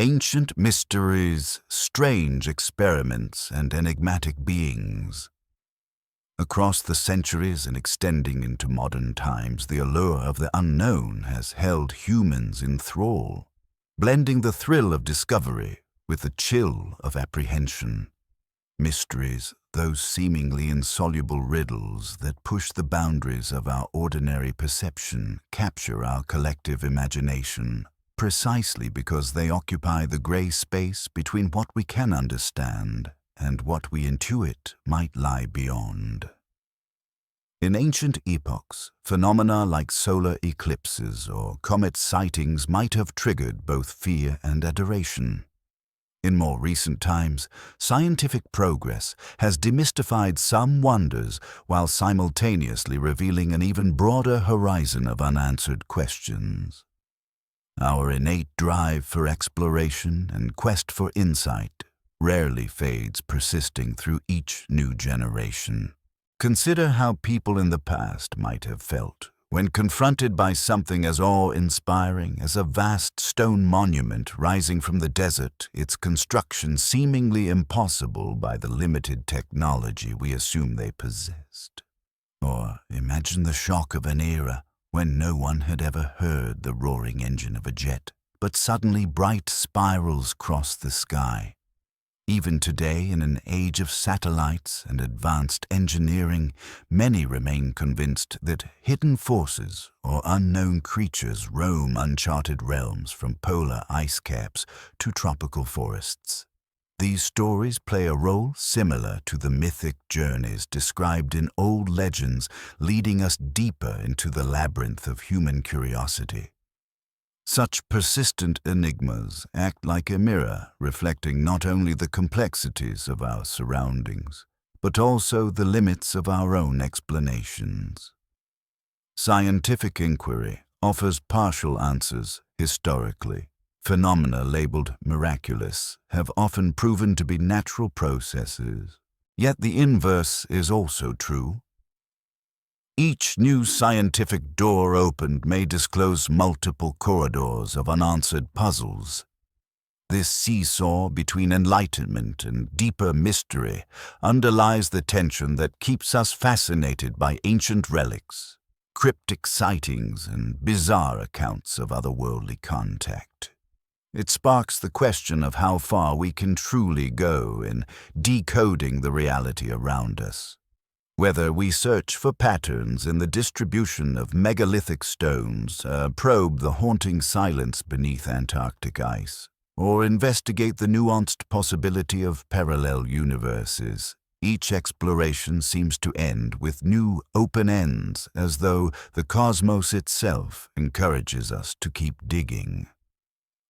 Ancient mysteries, strange experiments, and enigmatic beings. Across the centuries and extending into modern times, the allure of the unknown has held humans in thrall, blending the thrill of discovery with the chill of apprehension. Mysteries, those seemingly insoluble riddles that push the boundaries of our ordinary perception, capture our collective imagination, precisely because they occupy the gray space between what we can understand and what we intuit might lie beyond. In ancient epochs, phenomena like solar eclipses or comet sightings might have triggered both fear and adoration. In more recent times, scientific progress has demystified some wonders while simultaneously revealing an even broader horizon of unanswered questions. Our innate drive for exploration and quest for insight rarely fades, persisting through each new generation. Consider how people in the past might have felt when confronted by something as awe-inspiring as a vast stone monument rising from the desert, its construction seemingly impossible by the limited technology we assume they possessed. Or imagine the shock of an era when no one had ever heard the roaring engine of a jet, but suddenly bright spirals crossed the sky. Even today, in an age of satellites and advanced engineering, many remain convinced that hidden forces or unknown creatures roam uncharted realms from polar ice caps to tropical forests. These stories play a role similar to the mythic journeys described in old legends, leading us deeper into the labyrinth of human curiosity. Such persistent enigmas act like a mirror, reflecting not only the complexities of our surroundings, but also the limits of our own explanations. Scientific inquiry offers partial answers historically. Phenomena labeled miraculous have often proven to be natural processes. Yet the inverse is also true. Each new scientific door opened may disclose multiple corridors of unanswered puzzles. This seesaw between enlightenment and deeper mystery underlies the tension that keeps us fascinated by ancient relics, cryptic sightings, and bizarre accounts of otherworldly contact. It sparks the question of how far we can truly go in decoding the reality around us. Whether we search for patterns in the distribution of megalithic stones, probe the haunting silence beneath Antarctic ice, or investigate the nuanced possibility of parallel universes, each exploration seems to end with new open ends, as though the cosmos itself encourages us to keep digging.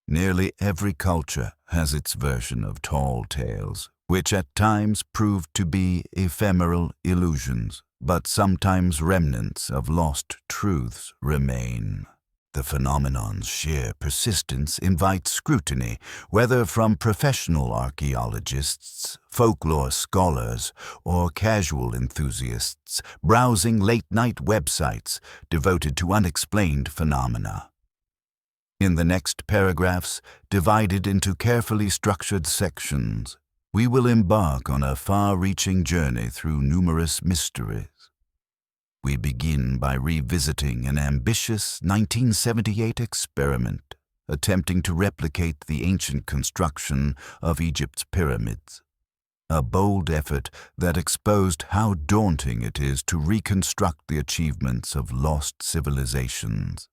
Nearly every culture has its version of tall tales, which at times prove to be ephemeral illusions, but sometimes remnants of lost truths remain. The phenomenon's sheer persistence invites scrutiny, whether from professional archaeologists, folklore scholars, or casual enthusiasts browsing late-night websites devoted to unexplained phenomena. In the next paragraphs, divided into carefully structured sections, we will embark on a far-reaching journey through numerous mysteries. We begin by revisiting an ambitious 1978 experiment attempting to replicate the ancient construction of Egypt's pyramids. A bold effort that exposed how daunting it is to reconstruct the achievements of lost civilizations.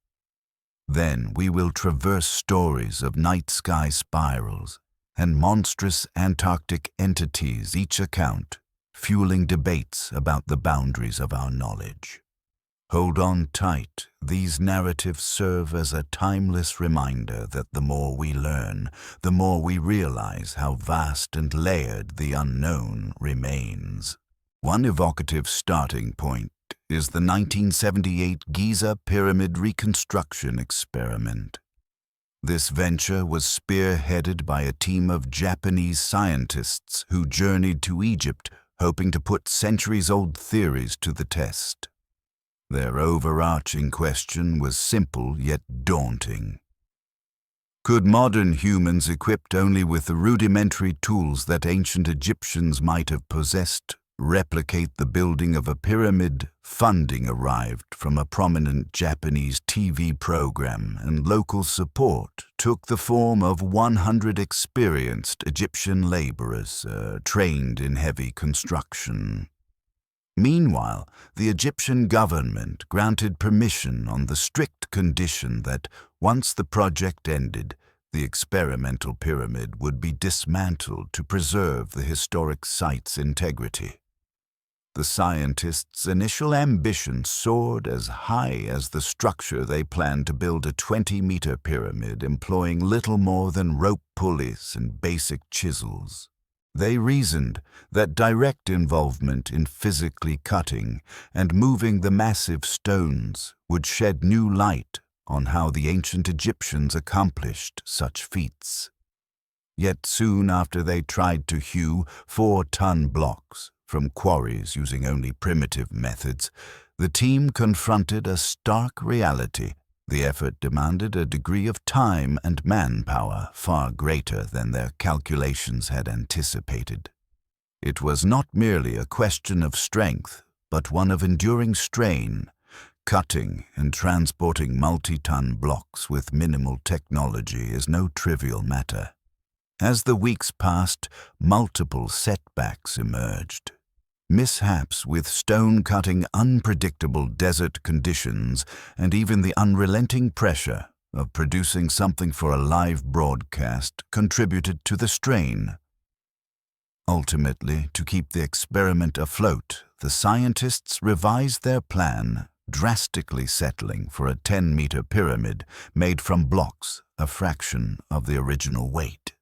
Then we will traverse stories of night sky spirals and monstrous Antarctic entities, each account fueling debates about the boundaries of our knowledge. Hold on tight. These narratives serve as a timeless reminder that the more we learn, the more we realize how vast and layered the unknown remains. One evocative starting point is the 1978 Giza Pyramid Reconstruction Experiment. This venture was spearheaded by a team of Japanese scientists who journeyed to Egypt hoping to put centuries-old theories to the test. Their overarching question was simple yet daunting. Could modern humans equipped only with the rudimentary tools that ancient Egyptians might have possessed replicate the building of a pyramid? Funding arrived from a prominent Japanese TV program, and local support took the form of 100 experienced Egyptian laborers trained in heavy construction. Meanwhile, the Egyptian government granted permission on the strict condition that once the project ended, the experimental pyramid would be dismantled to preserve the historic site's integrity. The scientists' initial ambition soared as high as the structure they planned to build a 20-meter pyramid employing little more than rope pulleys and basic chisels. They reasoned that direct involvement in physically cutting and moving the massive stones would shed new light on how the ancient Egyptians accomplished such feats. Yet soon after they tried to hew 4-ton blocks from quarries using only primitive methods, the team confronted a stark reality. The effort demanded a degree of time and manpower far greater than their calculations had anticipated. It was not merely a question of strength, but one of enduring strain. Cutting and transporting multi-ton blocks with minimal technology is no trivial matter. As the weeks passed, multiple setbacks emerged. Mishaps with stone-cutting, unpredictable desert conditions, and even the unrelenting pressure of producing something for a live broadcast contributed to the strain. Ultimately, to keep the experiment afloat, the scientists revised their plan, drastically settling for a 10-meter pyramid made from blocks, a fraction of the original weight.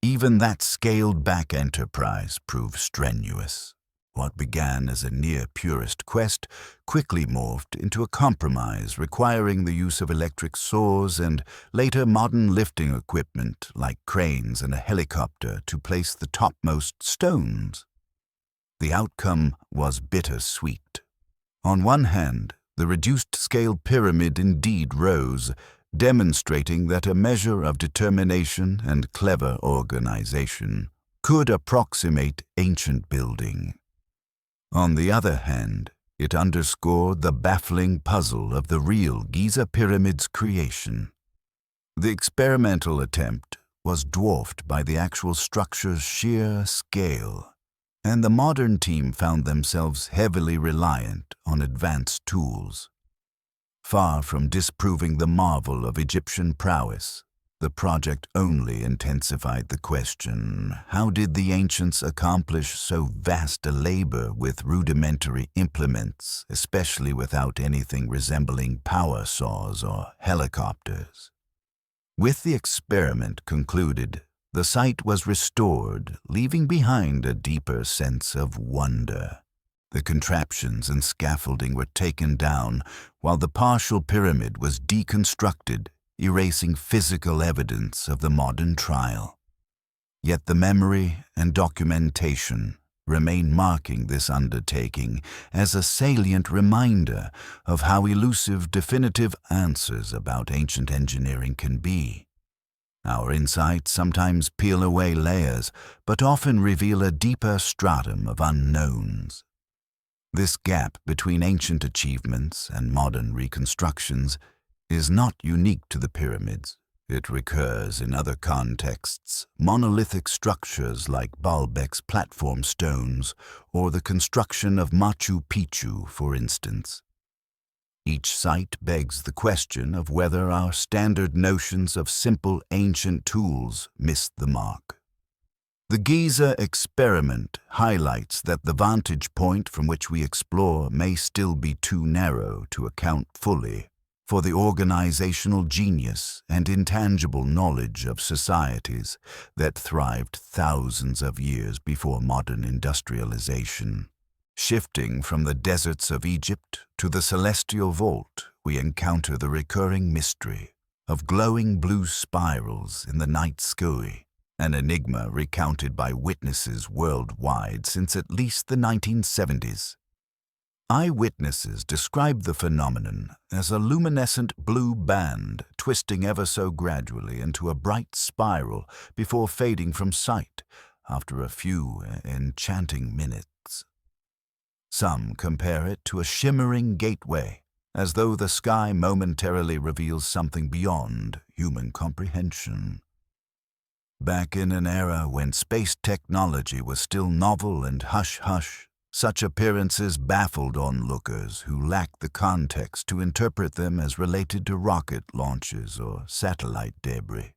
Even that scaled-back enterprise proved strenuous. What began as a near-purist quest quickly morphed into a compromise requiring the use of electric saws and later modern lifting equipment like cranes and a helicopter to place the topmost stones. The outcome was bittersweet. On one hand, the reduced-scale pyramid indeed rose, demonstrating that a measure of determination and clever organization could approximate ancient building. On the other hand, it underscored the baffling puzzle of the real Giza pyramid's creation. The experimental attempt was dwarfed by the actual structure's sheer scale, and the modern team found themselves heavily reliant on advanced tools. Far from disproving the marvel of Egyptian prowess, the project only intensified the question, how did the ancients accomplish so vast a labor with rudimentary implements, especially without anything resembling power saws or helicopters? With the experiment concluded, the site was restored, leaving behind a deeper sense of wonder. The contraptions and scaffolding were taken down, while the partial pyramid was deconstructed, erasing physical evidence of the modern trial. Yet the memory and documentation remain marking this undertaking as a salient reminder of how elusive definitive answers about ancient engineering can be. Our insights sometimes peel away layers, but often reveal a deeper stratum of unknowns. This gap between ancient achievements and modern reconstructions is not unique to the pyramids. It recurs in other contexts, monolithic structures like Baalbek's platform stones or the construction of Machu Picchu, for instance. Each site begs the question of whether our standard notions of simple ancient tools missed the mark. The Giza experiment highlights that the vantage point from which we explore may still be too narrow to account fully for the organizational genius and intangible knowledge of societies that thrived thousands of years before modern industrialization. Shifting from the deserts of Egypt to the celestial vault, we encounter the recurring mystery of glowing blue spirals in the night sky, an enigma recounted by witnesses worldwide since at least the 1970s. Eyewitnesses described the phenomenon as a luminescent blue band twisting ever so gradually into a bright spiral before fading from sight after a few enchanting minutes. Some compare it to a shimmering gateway, as though the sky momentarily reveals something beyond human comprehension. Back in an era when space technology was still novel and hush-hush, such appearances baffled onlookers who lacked the context to interpret them as related to rocket launches or satellite debris.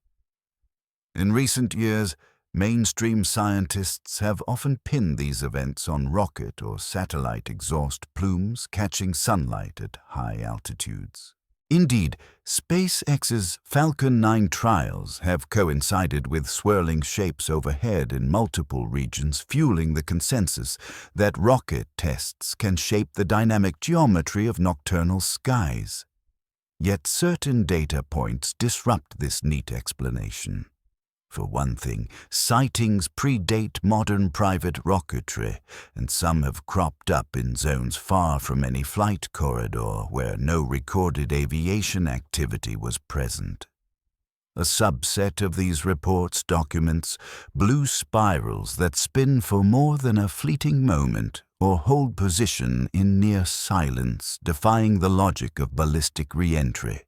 In recent years, mainstream scientists have often pinned these events on rocket or satellite exhaust plumes catching sunlight at high altitudes. Indeed, SpaceX's Falcon 9 trials have coincided with swirling shapes overhead in multiple regions, fueling the consensus that rocket tests can shape the dynamic geometry of nocturnal skies. Yet certain data points disrupt this neat explanation. For one thing, sightings predate modern private rocketry, and some have cropped up in zones far from any flight corridor where no recorded aviation activity was present. A subset of these reports documents blue spirals that spin for more than a fleeting moment or hold position in near silence, defying the logic of ballistic re-entry.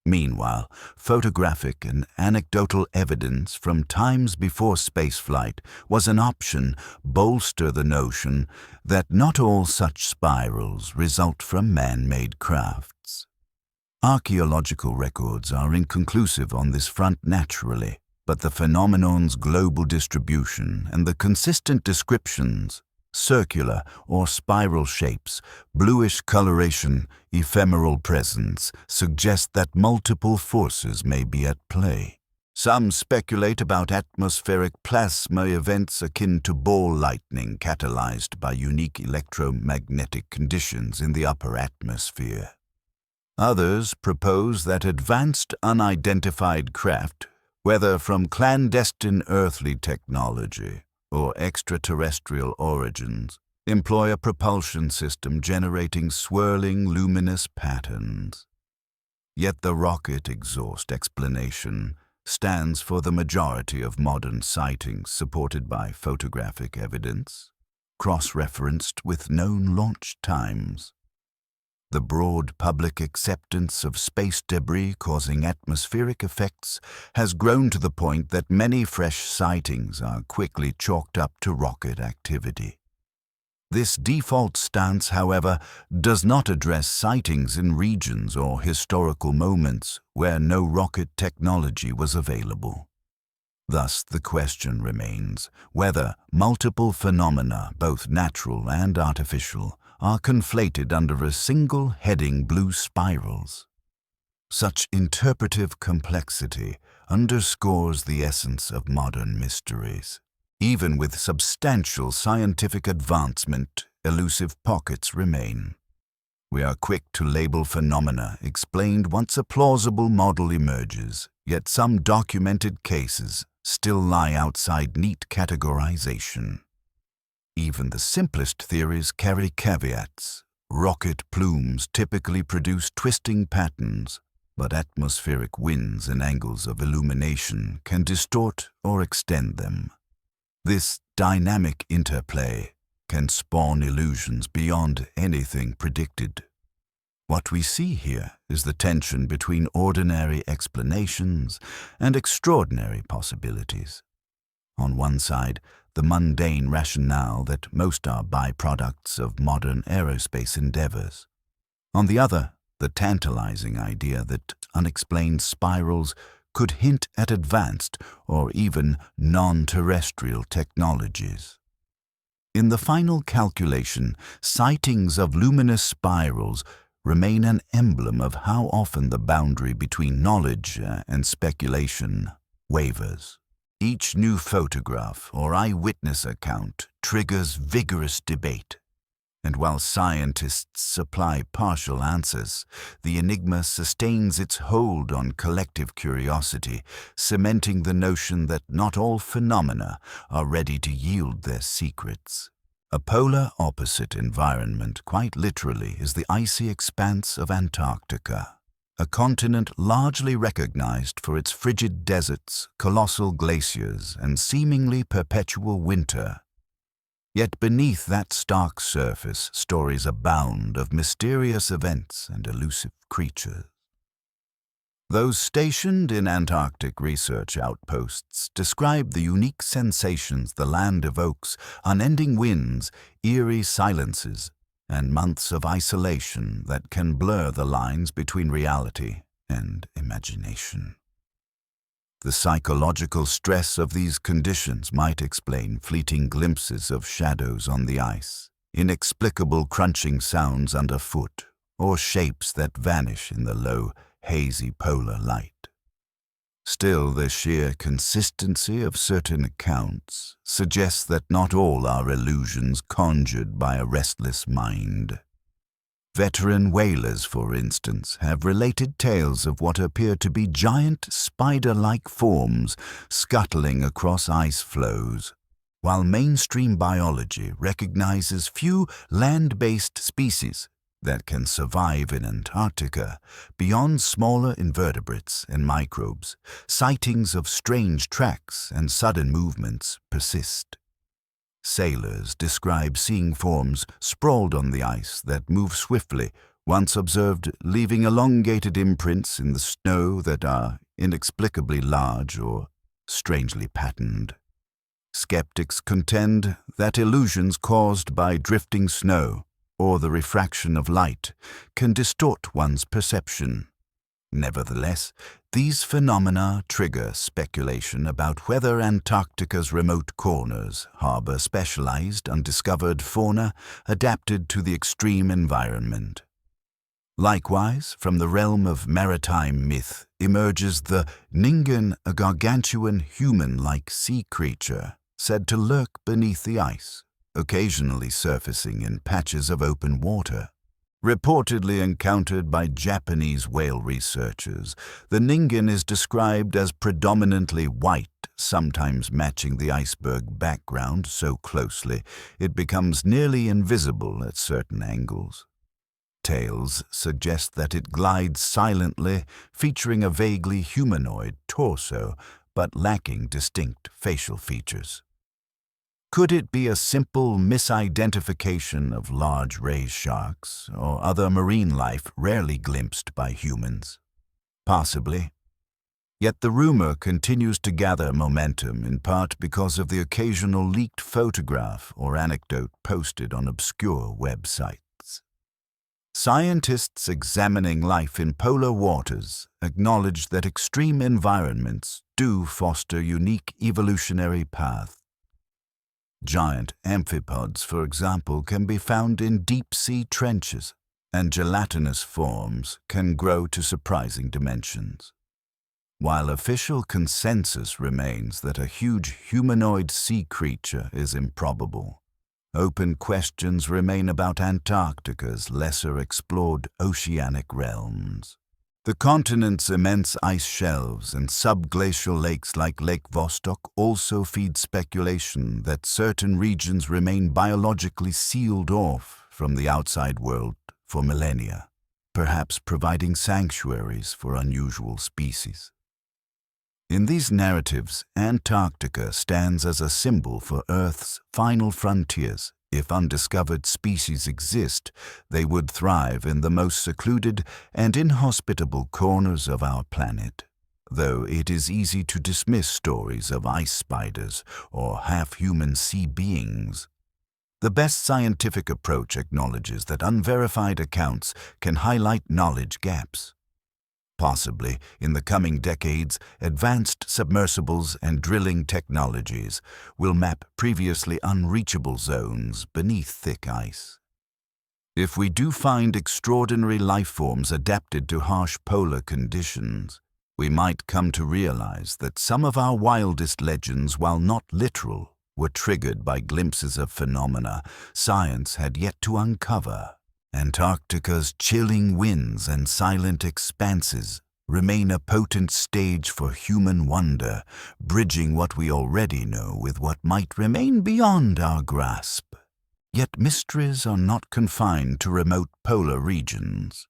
Meanwhile, photographic and anecdotal evidence from times before spaceflight was an option bolster the notion that not all such spirals result from man-made crafts. Archaeological records are inconclusive on this front naturally, but the phenomenon's global distribution and the consistent descriptions, circular or spiral shapes, bluish coloration, ephemeral presence, suggest that multiple forces may be at play. Some speculate about atmospheric plasma events akin to ball lightning catalyzed by unique electromagnetic conditions in the upper atmosphere. Others propose that advanced unidentified craft, whether from clandestine earthly technology or extraterrestrial origins, employ a propulsion system generating swirling luminous patterns. Yet the rocket exhaust explanation stands for the majority of modern sightings supported by photographic evidence, cross-referenced with known launch times. The broad public acceptance of space debris causing atmospheric effects has grown to the point that many fresh sightings are quickly chalked up to rocket activity. This default stance, however, does not address sightings in regions or historical moments where no rocket technology was available. Thus, the question remains whether multiple phenomena, both natural and artificial, are conflated under a single heading: blue spirals. Such interpretive complexity underscores the essence of modern mysteries. Even with substantial scientific advancement, elusive pockets remain. We are quick to label phenomena explained once a plausible model emerges, yet some documented cases still lie outside neat categorization. Even the simplest theories carry caveats. Rocket plumes typically produce twisting patterns, but atmospheric winds and angles of illumination can distort or extend them. This dynamic interplay can spawn illusions beyond anything predicted. What we see here is the tension between ordinary explanations and extraordinary possibilities. On one side, the mundane rationale that most are byproducts of modern aerospace endeavors. On the other, the tantalizing idea that unexplained spirals could hint at advanced or even non-terrestrial technologies. In the final calculation, sightings of luminous spirals remain an emblem of how often the boundary between knowledge and speculation wavers. Each new photograph or eyewitness account triggers vigorous debate, and while scientists supply partial answers, the enigma sustains its hold on collective curiosity, cementing the notion that not all phenomena are ready to yield their secrets. A polar opposite environment, quite literally, is the icy expanse of Antarctica, a continent largely recognized for its frigid deserts, colossal glaciers, and seemingly perpetual winter. Yet beneath that stark surface, stories abound of mysterious events and elusive creatures. Those stationed in Antarctic research outposts describe the unique sensations the land evokes: unending winds, eerie silences, and months of isolation that can blur the lines between reality and imagination. The psychological stress of these conditions might explain fleeting glimpses of shadows on the ice, inexplicable crunching sounds underfoot, or shapes that vanish in the low, hazy polar light. Still, the sheer consistency of certain accounts suggests that not all are illusions conjured by a restless mind. Veteran whalers, for instance, have related tales of what appear to be giant spider-like forms scuttling across ice floes, while mainstream biology recognizes few land-based species that can survive in Antarctica. Beyond smaller invertebrates and microbes, sightings of strange tracks and sudden movements persist. Sailors describe seeing forms sprawled on the ice that move swiftly, once observed leaving elongated imprints in the snow that are inexplicably large or strangely patterned. Skeptics contend that illusions caused by drifting snow or the refraction of light can distort one's perception. Nevertheless, these phenomena trigger speculation about whether Antarctica's remote corners harbor specialized, undiscovered fauna adapted to the extreme environment. Likewise, from the realm of maritime myth emerges the Ningen, a gargantuan human-like sea creature said to lurk beneath the ice, occasionally surfacing in patches of open water. Reportedly encountered by Japanese whale researchers, the Ningen is described as predominantly white, sometimes matching the iceberg background so closely it becomes nearly invisible at certain angles. Tales suggest that it glides silently, featuring a vaguely humanoid torso, but lacking distinct facial features. Could it be a simple misidentification of large ray sharks or other marine life rarely glimpsed by humans? Possibly. Yet the rumor continues to gather momentum, in part because of the occasional leaked photograph or anecdote posted on obscure websites. Scientists examining life in polar waters acknowledge that extreme environments do foster unique evolutionary paths. Giant amphipods, for example, can be found in deep-sea trenches, and gelatinous forms can grow to surprising dimensions. While official consensus remains that a huge humanoid sea creature is improbable, open questions remain about Antarctica's lesser-explored oceanic realms. The continent's immense ice shelves and subglacial lakes like Lake Vostok also feed speculation that certain regions remain biologically sealed off from the outside world for millennia, perhaps providing sanctuaries for unusual species. In these narratives, Antarctica stands as a symbol for Earth's final frontiers. If undiscovered species exist, they would thrive in the most secluded and inhospitable corners of our planet, though it is easy to dismiss stories of ice spiders or half-human sea beings. The best scientific approach acknowledges that unverified accounts can highlight knowledge gaps. Possibly, in the coming decades, advanced submersibles and drilling technologies will map previously unreachable zones beneath thick ice. If we do find extraordinary life forms adapted to harsh polar conditions, we might come to realize that some of our wildest legends, while not literal, were triggered by glimpses of phenomena science had yet to uncover. Antarctica's chilling winds and silent expanses remain a potent stage for human wonder, bridging what we already know with what might remain beyond our grasp. Yet mysteries are not confined to remote polar regions.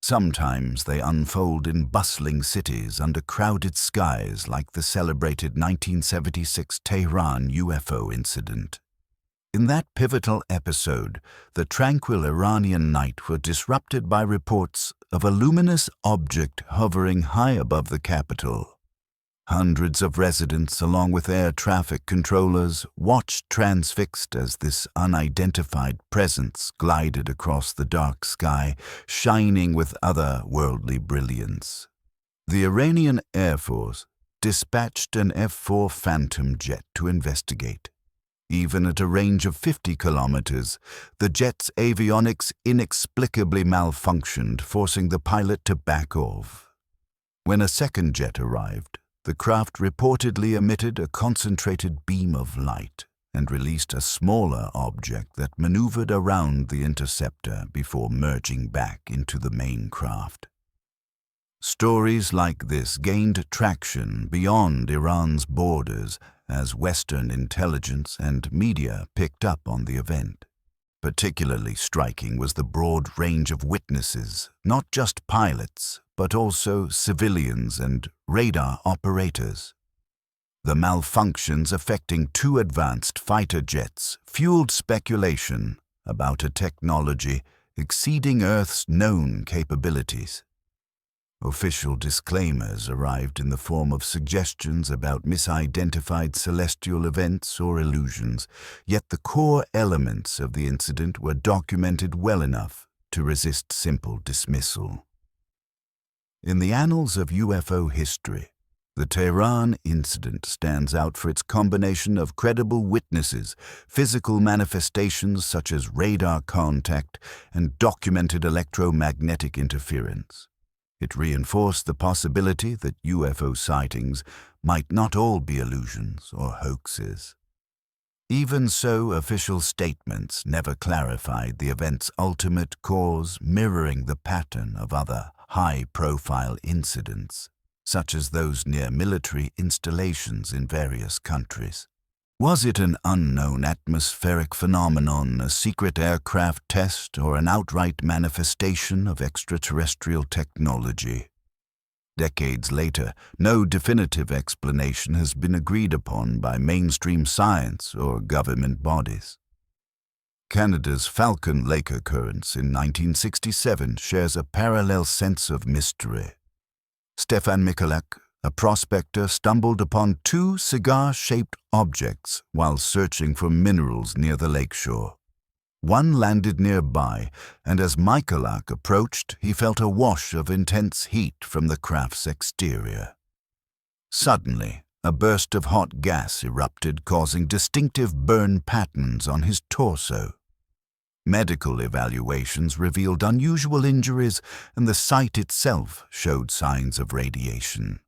Sometimes they unfold in bustling cities under crowded skies, like the celebrated 1976 Tehran UFO incident. In that pivotal episode, the tranquil Iranian night was disrupted by reports of a luminous object hovering high above the capital. Hundreds of residents, along with air traffic controllers, watched transfixed as this unidentified presence glided across the dark sky, shining with otherworldly brilliance. The Iranian Air Force dispatched an F-4 Phantom jet to investigate. Even at a range of 50 kilometers, the jet's avionics inexplicably malfunctioned, forcing the pilot to back off. When a second jet arrived, the craft reportedly emitted a concentrated beam of light and released a smaller object that maneuvered around the interceptor before merging back into the main craft. Stories like this gained traction beyond Iran's borders as Western intelligence and media picked up on the event. Particularly striking was the broad range of witnesses, not just pilots, but also civilians and radar operators. The malfunctions affecting two advanced fighter jets fueled speculation about a technology exceeding Earth's known capabilities. Official disclaimers arrived in the form of suggestions about misidentified celestial events or illusions, yet the core elements of the incident were documented well enough to resist simple dismissal. In the annals of UFO history, the Tehran incident stands out for its combination of credible witnesses, physical manifestations such as radar contact, and documented electromagnetic interference. It reinforced the possibility that UFO sightings might not all be illusions or hoaxes. Even so, official statements never clarified the event's ultimate cause, mirroring the pattern of other high-profile incidents, such as those near military installations in various countries. Was it an unknown atmospheric phenomenon, a secret aircraft test, or an outright manifestation of extraterrestrial technology? Decades later, no definitive explanation has been agreed upon by mainstream science or government bodies. Canada's Falcon Lake occurrence in 1967 shares a parallel sense of mystery. Stefan Michalak, a prospector, stumbled upon two cigar-shaped objects while searching for minerals near the lakeshore. One landed nearby, and as Michalak approached, he felt a wash of intense heat from the craft's exterior. Suddenly, a burst of hot gas erupted, causing distinctive burn patterns on his torso. Medical evaluations revealed unusual injuries, and the site itself showed signs of radiation.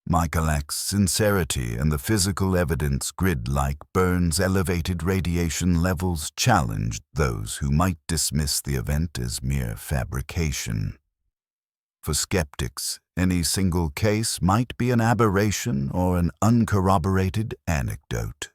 Michalak's sincerity and the physical evidence grid-like burns elevated radiation levels challenged those who might dismiss the event as mere fabrication. For skeptics, any single case might be an aberration or an uncorroborated anecdote.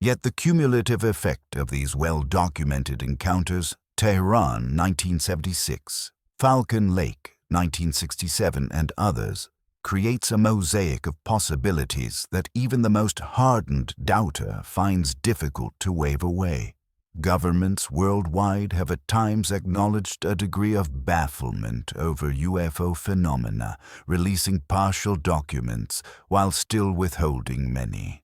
Yet the cumulative effect of these well-documented encounters, Tehran 1976, Falcon Lake 1967, and others, creates a mosaic of possibilities that even the most hardened doubter finds difficult to wave away. Governments worldwide have at times acknowledged a degree of bafflement over UFO phenomena, releasing partial documents while still withholding many.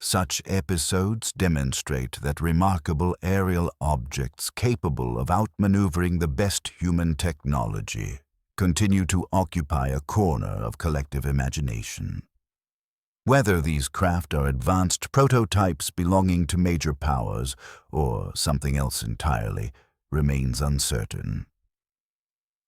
Such episodes demonstrate that remarkable aerial objects capable of outmaneuvering the best human technology continue to occupy a corner of collective imagination. Whether these craft are advanced prototypes belonging to major powers or something else entirely remains uncertain.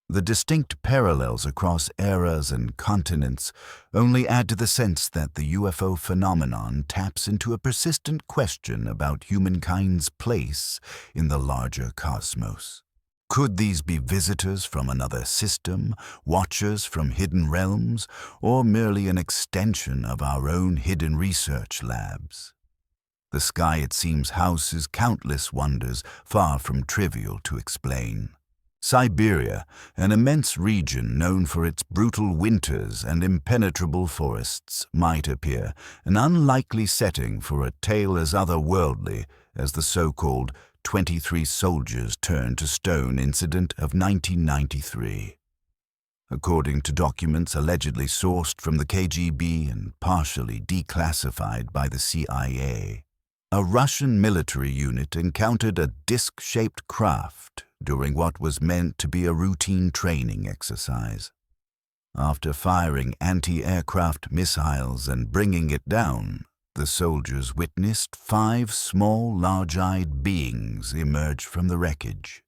The distinct parallels across eras and continents only add to the sense that the UFO phenomenon taps into a persistent question about humankind's place in the larger cosmos. Could these be visitors from another system, watchers from hidden realms, or merely an extension of our own hidden research labs? The sky, it seems, houses countless wonders far from trivial to explain. Siberia, an immense region known for its brutal winters and impenetrable forests, might appear an unlikely setting for a tale as otherworldly as the so-called 23 soldiers turned to stone incident of 1993. According to documents allegedly sourced from the KGB and partially declassified by the CIA, a Russian military unit encountered a disc-shaped craft during what was meant to be a routine training exercise. After firing anti-aircraft missiles and bringing it down, the soldiers witnessed 5 small, large-eyed beings emerge from the wreckage.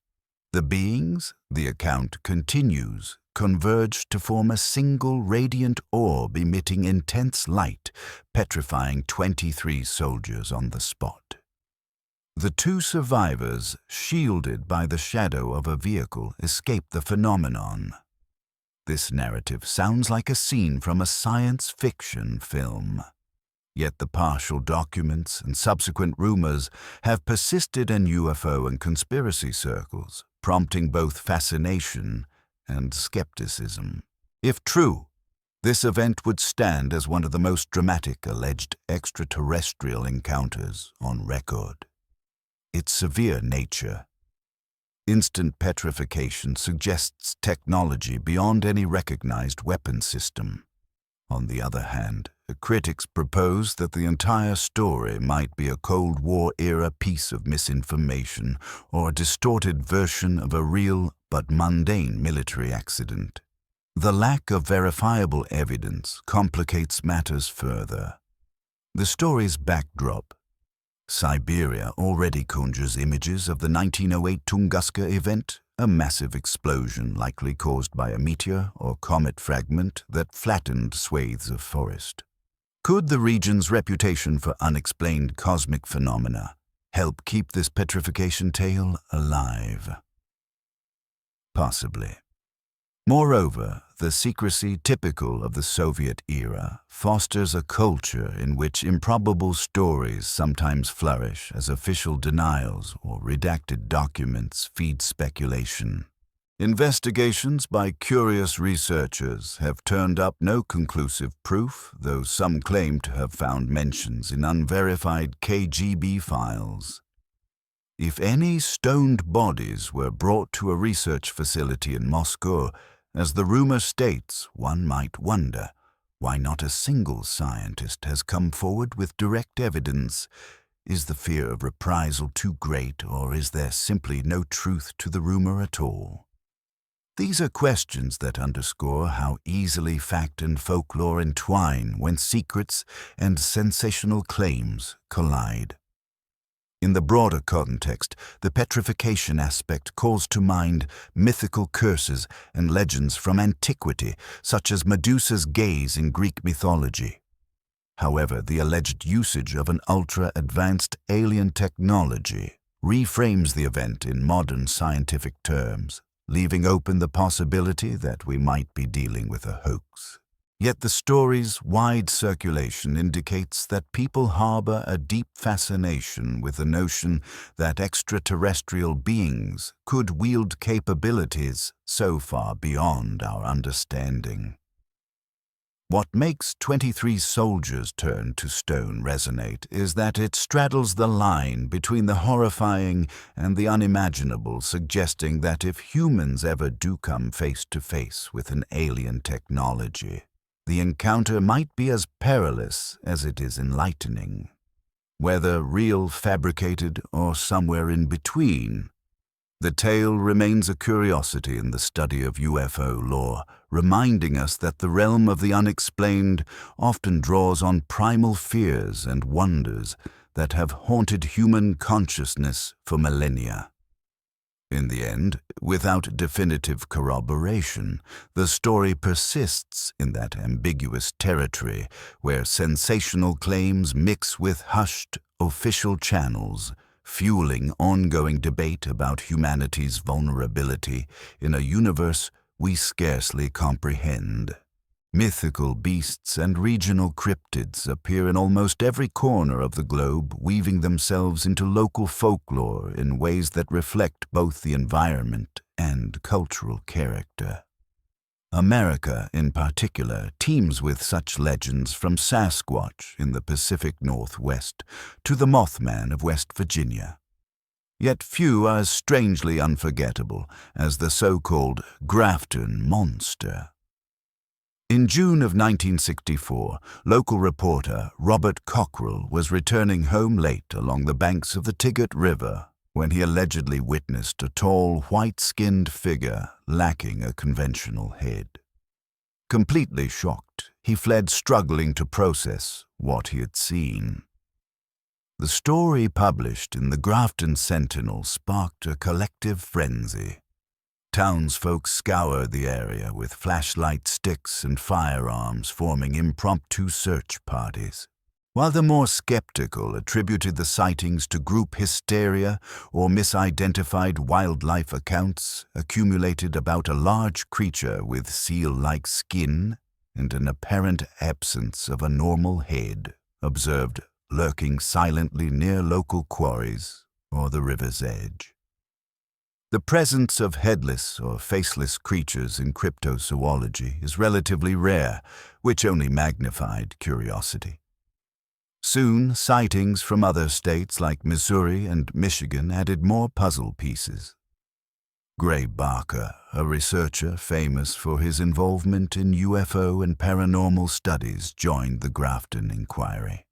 The beings, the account continues, converged to form a single radiant orb emitting intense light, petrifying 23 soldiers on the spot. The 2 survivors, shielded by the shadow of a vehicle, escaped the phenomenon. This narrative sounds like a scene from a science fiction film. Yet the partial documents and subsequent rumors have persisted in UFO and conspiracy circles, prompting both fascination and skepticism. If true, this event would stand as one of the most dramatic alleged extraterrestrial encounters on record. Its severe nature, instant petrification, suggests technology beyond any recognized weapon system. On the other hand, critics propose that the entire story might be a Cold War-era piece of misinformation or a distorted version of a real but mundane military accident. The lack of verifiable evidence complicates matters further. The story's backdrop, Siberia, already conjures images of the 1908 Tunguska event, a massive explosion likely caused by a meteor or comet fragment that flattened swathes of forest. Could the region's reputation for unexplained cosmic phenomena help keep this petrification tale alive? Possibly. Moreover, the secrecy typical of the Soviet era fosters a culture in which improbable stories sometimes flourish as official denials or redacted documents feed speculation. Investigations by curious researchers have turned up no conclusive proof, though some claim to have found mentions in unverified KGB files. If any stoned bodies were brought to a research facility in Moscow, as the rumor states, one might wonder why not a single scientist has come forward with direct evidence. Is the fear of reprisal too great, or is there simply no truth to the rumor at all? These are questions that underscore how easily fact and folklore entwine when secrets and sensational claims collide. In the broader context, the petrification aspect calls to mind mythical curses and legends from antiquity, such as Medusa's gaze in Greek mythology. However, the alleged usage of an ultra-advanced alien technology reframes the event in modern scientific terms, leaving open the possibility that we might be dealing with a hoax. Yet the story's wide circulation indicates that people harbor a deep fascination with the notion that extraterrestrial beings could wield capabilities so far beyond our understanding. What makes 23 soldiers turned to stone resonate is that it straddles the line between the horrifying and the unimaginable, suggesting that if humans ever do come face to face with an alien technology, the encounter might be as perilous as it is enlightening. Whether real, fabricated, or somewhere in between, the tale remains a curiosity in the study of UFO lore, reminding us that the realm of the unexplained often draws on primal fears and wonders that have haunted human consciousness for millennia. In the end, without definitive corroboration, the story persists in that ambiguous territory where sensational claims mix with hushed official channels, fueling ongoing debate about humanity's vulnerability in a universe we scarcely comprehend. Mythical beasts and regional cryptids appear in almost every corner of the globe, weaving themselves into local folklore in ways that reflect both the environment and cultural character. America, in particular, teems with such legends, from Sasquatch in the Pacific Northwest to the Mothman of West Virginia. Yet few are as strangely unforgettable as the so-called Grafton Monster. In June of 1964, local reporter Robert Cockrell was returning home late along the banks of the Tigard River when he allegedly witnessed a tall, white-skinned figure lacking a conventional head. Completely shocked, he fled, struggling to process what he had seen. The story, published in the Grafton Sentinel, sparked a collective frenzy. Townsfolk scoured the area with flashlight sticks and firearms, forming impromptu search parties, while the more skeptical attributed the sightings to group hysteria or misidentified wildlife accounts accumulated about a large creature with seal-like skin and an apparent absence of a normal head, observed lurking silently near local quarries or the river's edge. The presence of headless or faceless creatures in cryptozoology is relatively rare, which only magnified curiosity. Soon, sightings from other states like Missouri and Michigan added more puzzle pieces. Gray Barker, a researcher famous for his involvement in UFO and paranormal studies, joined the Grafton inquiry.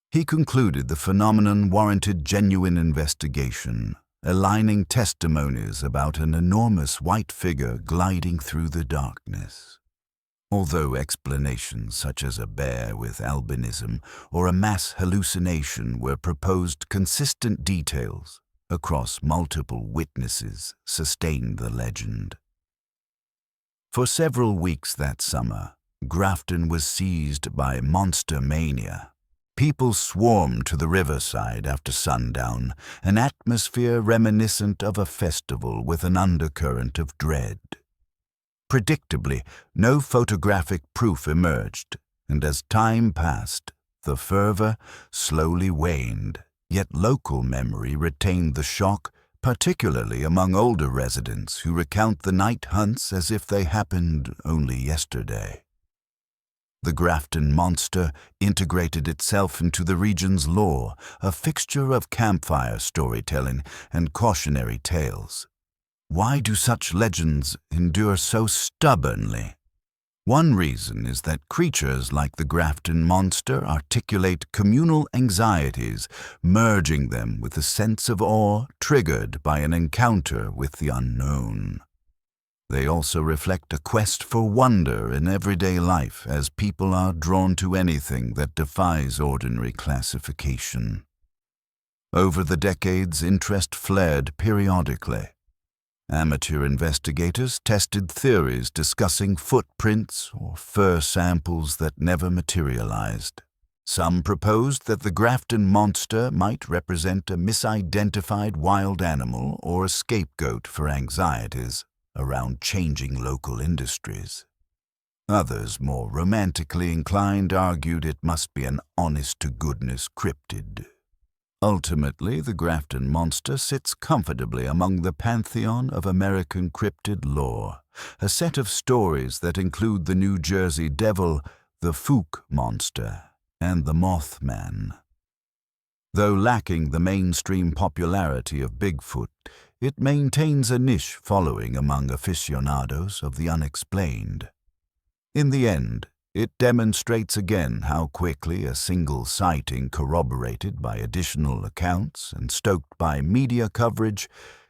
He concluded the phenomenon warranted genuine investigation, aligning testimonies about an enormous white figure gliding through the darkness. Although explanations such as a bear with albinism or a mass hallucination were proposed, consistent details across multiple witnesses sustained the legend. For several weeks that summer, Grafton was seized by monster mania. People swarmed to the riverside after sundown, an atmosphere reminiscent of a festival with an undercurrent of dread. Predictably, no photographic proof emerged, and as time passed, the fervor slowly waned, yet local memory retained the shock, particularly among older residents who recount the night hunts as if they happened only yesterday. The Grafton Monster integrated itself into the region's lore, a fixture of campfire storytelling and cautionary tales. Why do such legends endure so stubbornly? One reason is that creatures like the Grafton Monster articulate communal anxieties, merging them with a sense of awe triggered by an encounter with the unknown. They also reflect a quest for wonder in everyday life, as people are drawn to anything that defies ordinary classification. Over the decades, interest flared periodically. Amateur investigators tested theories discussing footprints or fur samples that never materialized. Some proposed that the Grafton Monster might represent a misidentified wild animal or a scapegoat for anxieties around changing local industries. Others, more romantically inclined, argued it must be an honest-to-goodness cryptid. Ultimately, the Grafton Monster sits comfortably among the pantheon of American cryptid lore, a set of stories that include the New Jersey Devil, the Fook Monster, and the Mothman. Though lacking the mainstream popularity of Bigfoot, it maintains a niche following among aficionados of the unexplained. In the end, it demonstrates again how quickly a single sighting, corroborated by additional accounts and stoked by media coverage,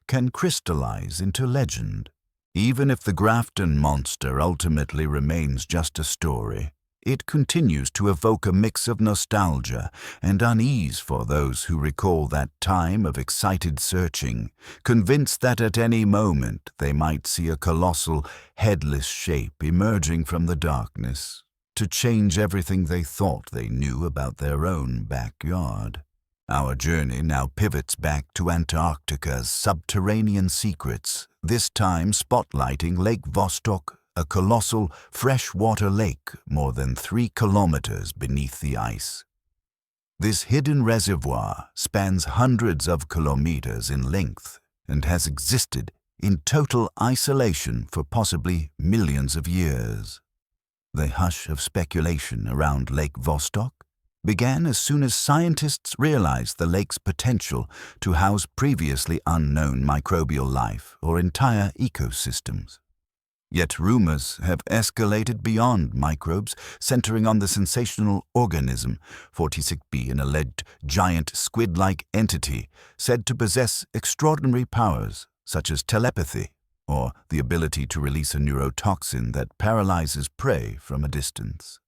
can crystallize into legend. Even if the Grafton Monster ultimately remains just a story, it continues to evoke a mix of nostalgia and unease for those who recall that time of excited searching, convinced that at any moment they might see a colossal, headless shape emerging from the darkness to change everything they thought they knew about their own backyard. Our journey now pivots back to Antarctica's subterranean secrets, this time spotlighting Lake Vostok, a colossal freshwater lake more than 3 kilometers beneath the ice. This hidden reservoir spans hundreds of kilometers in length and has existed in total isolation for possibly millions of years. The hush of speculation around Lake Vostok began as soon as scientists realized the lake's potential to house previously unknown microbial life or entire ecosystems. Yet rumors have escalated beyond microbes, centering on the sensational Organism 46b, an alleged giant squid-like entity said to possess extraordinary powers such as telepathy or the ability to release a neurotoxin that paralyzes prey from a distance.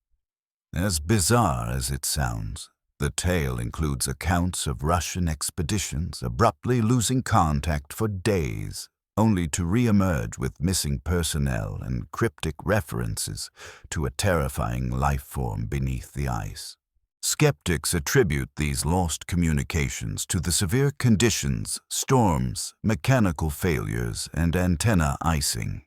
As bizarre as it sounds, the tale includes accounts of Russian expeditions abruptly losing contact for days, only to re-emerge with missing personnel and cryptic references to a terrifying life form beneath the ice. Skeptics attribute these lost communications to the severe conditions, storms, mechanical failures, and antenna icing.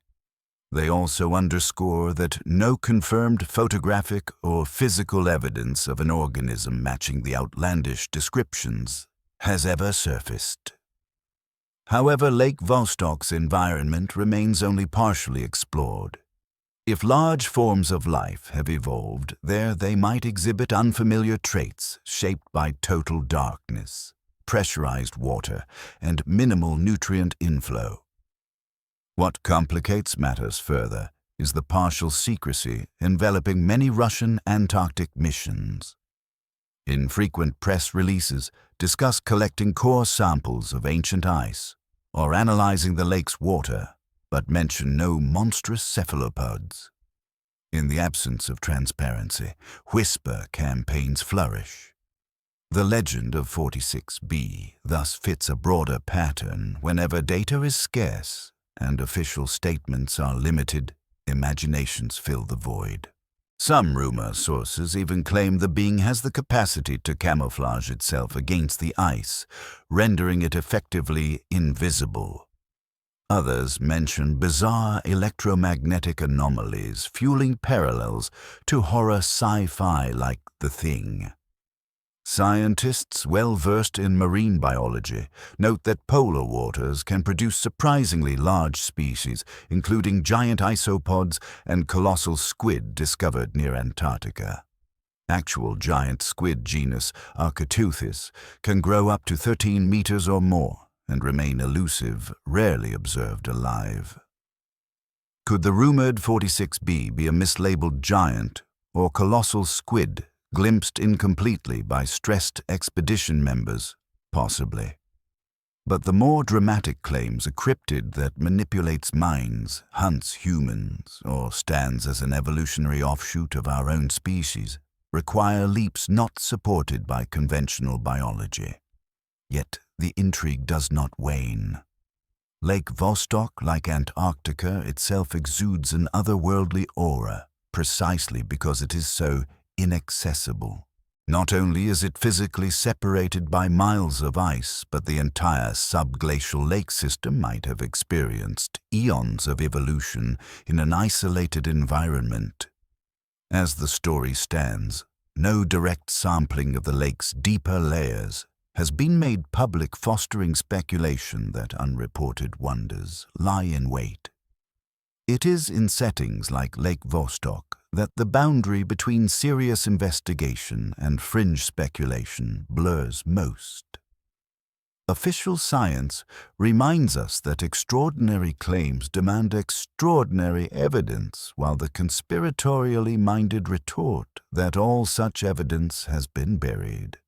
They also underscore that no confirmed photographic or physical evidence of an organism matching the outlandish descriptions has ever surfaced. However, Lake Vostok's environment remains only partially explored. If large forms of life have evolved there, they might exhibit unfamiliar traits shaped by total darkness, pressurized water, and minimal nutrient inflow. What complicates matters further is the partial secrecy enveloping many Russian Antarctic missions. Infrequent press releases discuss collecting core samples of ancient ice or analyzing the lake's water, but mention no monstrous cephalopods. In the absence of transparency, whisper campaigns flourish. The legend of 46b thus fits a broader pattern. Whenever data is scarce and official statements are limited, imaginations fill the void. Some rumor sources even claim the being has the capacity to camouflage itself against the ice, rendering it effectively invisible. Others mention bizarre electromagnetic anomalies fueling parallels to horror sci-fi like The Thing. Scientists well-versed in marine biology note that polar waters can produce surprisingly large species, including giant isopods and colossal squid discovered near Antarctica. Actual giant squid genus Architeuthis can grow up to 13 meters or more and remain elusive, rarely observed alive. Could the rumored 46b be a mislabeled giant or colossal squid glimpsed incompletely by stressed expedition members? Possibly. But the more dramatic claims, a cryptid that manipulates minds, hunts humans, or stands as an evolutionary offshoot of our own species, require leaps not supported by conventional biology. Yet the intrigue does not wane. Lake Vostok, like Antarctica itself, exudes an otherworldly aura, precisely because it is so inaccessible. Not only is it physically separated by miles of ice, but the entire subglacial lake system might have experienced eons of evolution in an isolated environment. As the story stands, no direct sampling of the lake's deeper layers has been made public, fostering speculation that unreported wonders lie in wait. It is in settings like Lake Vostok that the boundary between serious investigation and fringe speculation blurs most. Official science reminds us that extraordinary claims demand extraordinary evidence, while the conspiratorially minded retort that all such evidence has been buried.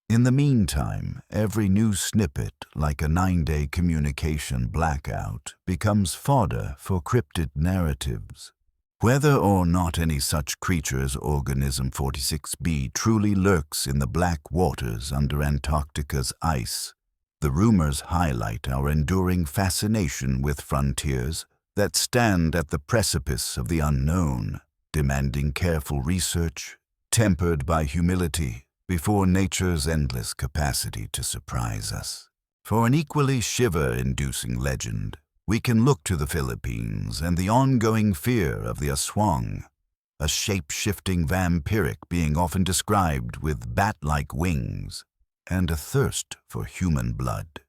In the meantime, every new snippet, like a 9-day communication blackout, becomes fodder for cryptid narratives. Whether or not any such creature as Organism 46b truly lurks in the black waters under Antarctica's ice, the rumors highlight our enduring fascination with frontiers that stand at the precipice of the unknown, demanding careful research, tempered by humility, before nature's endless capacity to surprise us. For an equally shiver-inducing legend, we can look to the Philippines and the ongoing fear of the aswang, a shape-shifting vampiric being often described with bat-like wings, and a thirst for human blood.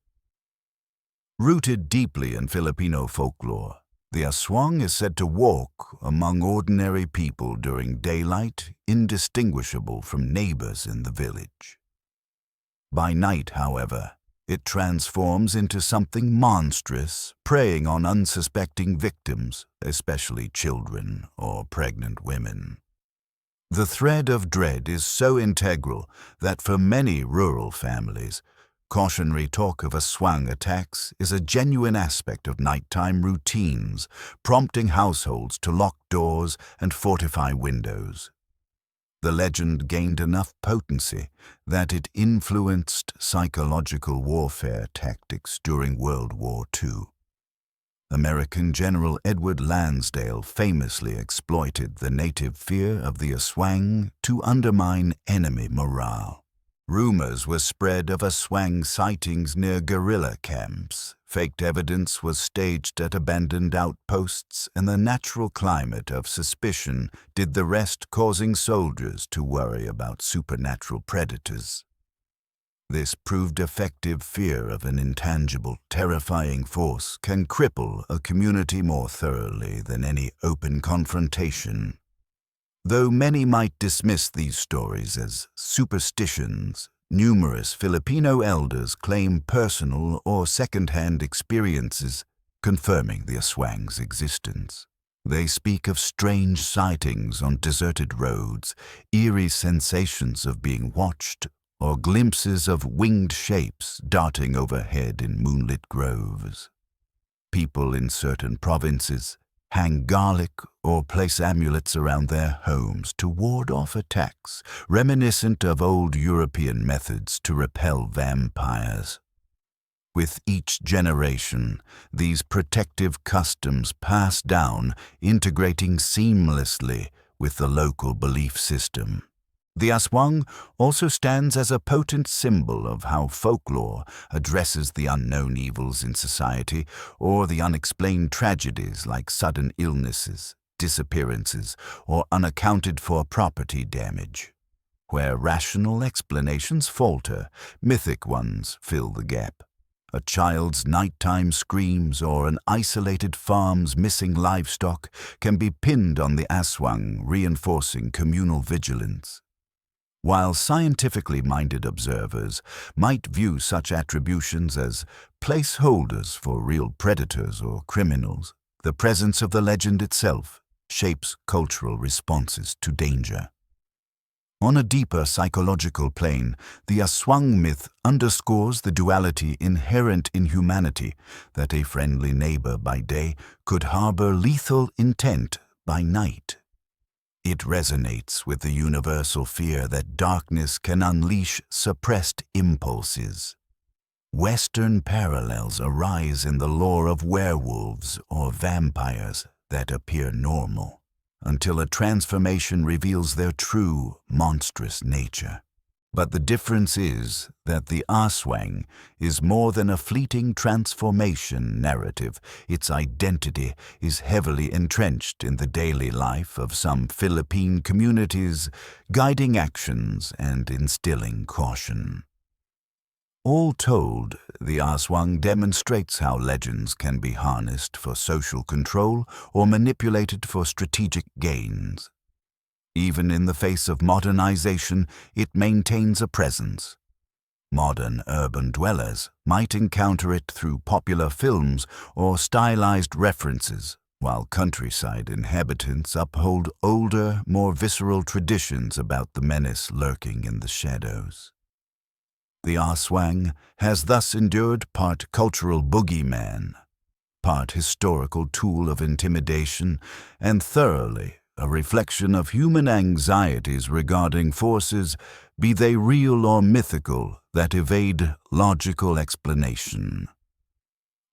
Rooted deeply in Filipino folklore, the aswang is said to walk among ordinary people during daylight, indistinguishable from neighbors in the village. By night, however, it transforms into something monstrous, preying on unsuspecting victims, especially children or pregnant women. The thread of dread is so integral that for many rural families, cautionary talk of aswang attacks is a genuine aspect of nighttime routines, prompting households to lock doors and fortify windows. The legend gained enough potency that it influenced psychological warfare tactics during World War II. American General Edward Lansdale famously exploited the native fear of the aswang to undermine enemy morale. Rumors were spread of aswang sightings near guerrilla camps. Faked evidence was staged at abandoned outposts, and the natural climate of suspicion did the rest, causing soldiers to worry about supernatural predators. This proved effective. Fear of an intangible, terrifying force can cripple a community more thoroughly than any open confrontation. Though many might dismiss these stories as superstitions, numerous Filipino elders claim personal or second-hand experiences confirming the aswang's existence. They speak of strange sightings on deserted roads, eerie sensations of being watched, or glimpses of winged shapes darting overhead in moonlit groves. People in certain provinces hang garlic or place amulets around their homes to ward off attacks, reminiscent of old European methods to repel vampires. With each generation, these protective customs pass down, integrating seamlessly with the local belief system. The aswang also stands as a potent symbol of how folklore addresses the unknown evils in society or the unexplained tragedies like sudden illnesses, disappearances, or unaccounted-for property damage. Where rational explanations falter, mythic ones fill the gap. A child's nighttime screams or an isolated farm's missing livestock can be pinned on the aswang, reinforcing communal vigilance. While scientifically minded observers might view such attributions as placeholders for real predators or criminals, the presence of the legend itself shapes cultural responses to danger. On a deeper psychological plane, the aswang myth underscores the duality inherent in humanity, that a friendly neighbor by day could harbor lethal intent by night. It resonates with the universal fear that darkness can unleash suppressed impulses. Western parallels arise in the lore of werewolves or vampires that appear normal, until a transformation reveals their true, monstrous nature. But the difference is that the aswang is more than a fleeting transformation narrative. Its identity is heavily entrenched in the daily life of some Philippine communities, guiding actions and instilling caution. All told, the aswang demonstrates how legends can be harnessed for social control or manipulated for strategic gains. Even in the face of modernization, it maintains a presence. Modern urban dwellers might encounter it through popular films or stylized references, while countryside inhabitants uphold older, more visceral traditions about the menace lurking in the shadows. The aswang has thus endured part cultural boogeyman, part historical tool of intimidation, and thoroughly a reflection of human anxieties regarding forces, be they real or mythical, that evade logical explanation.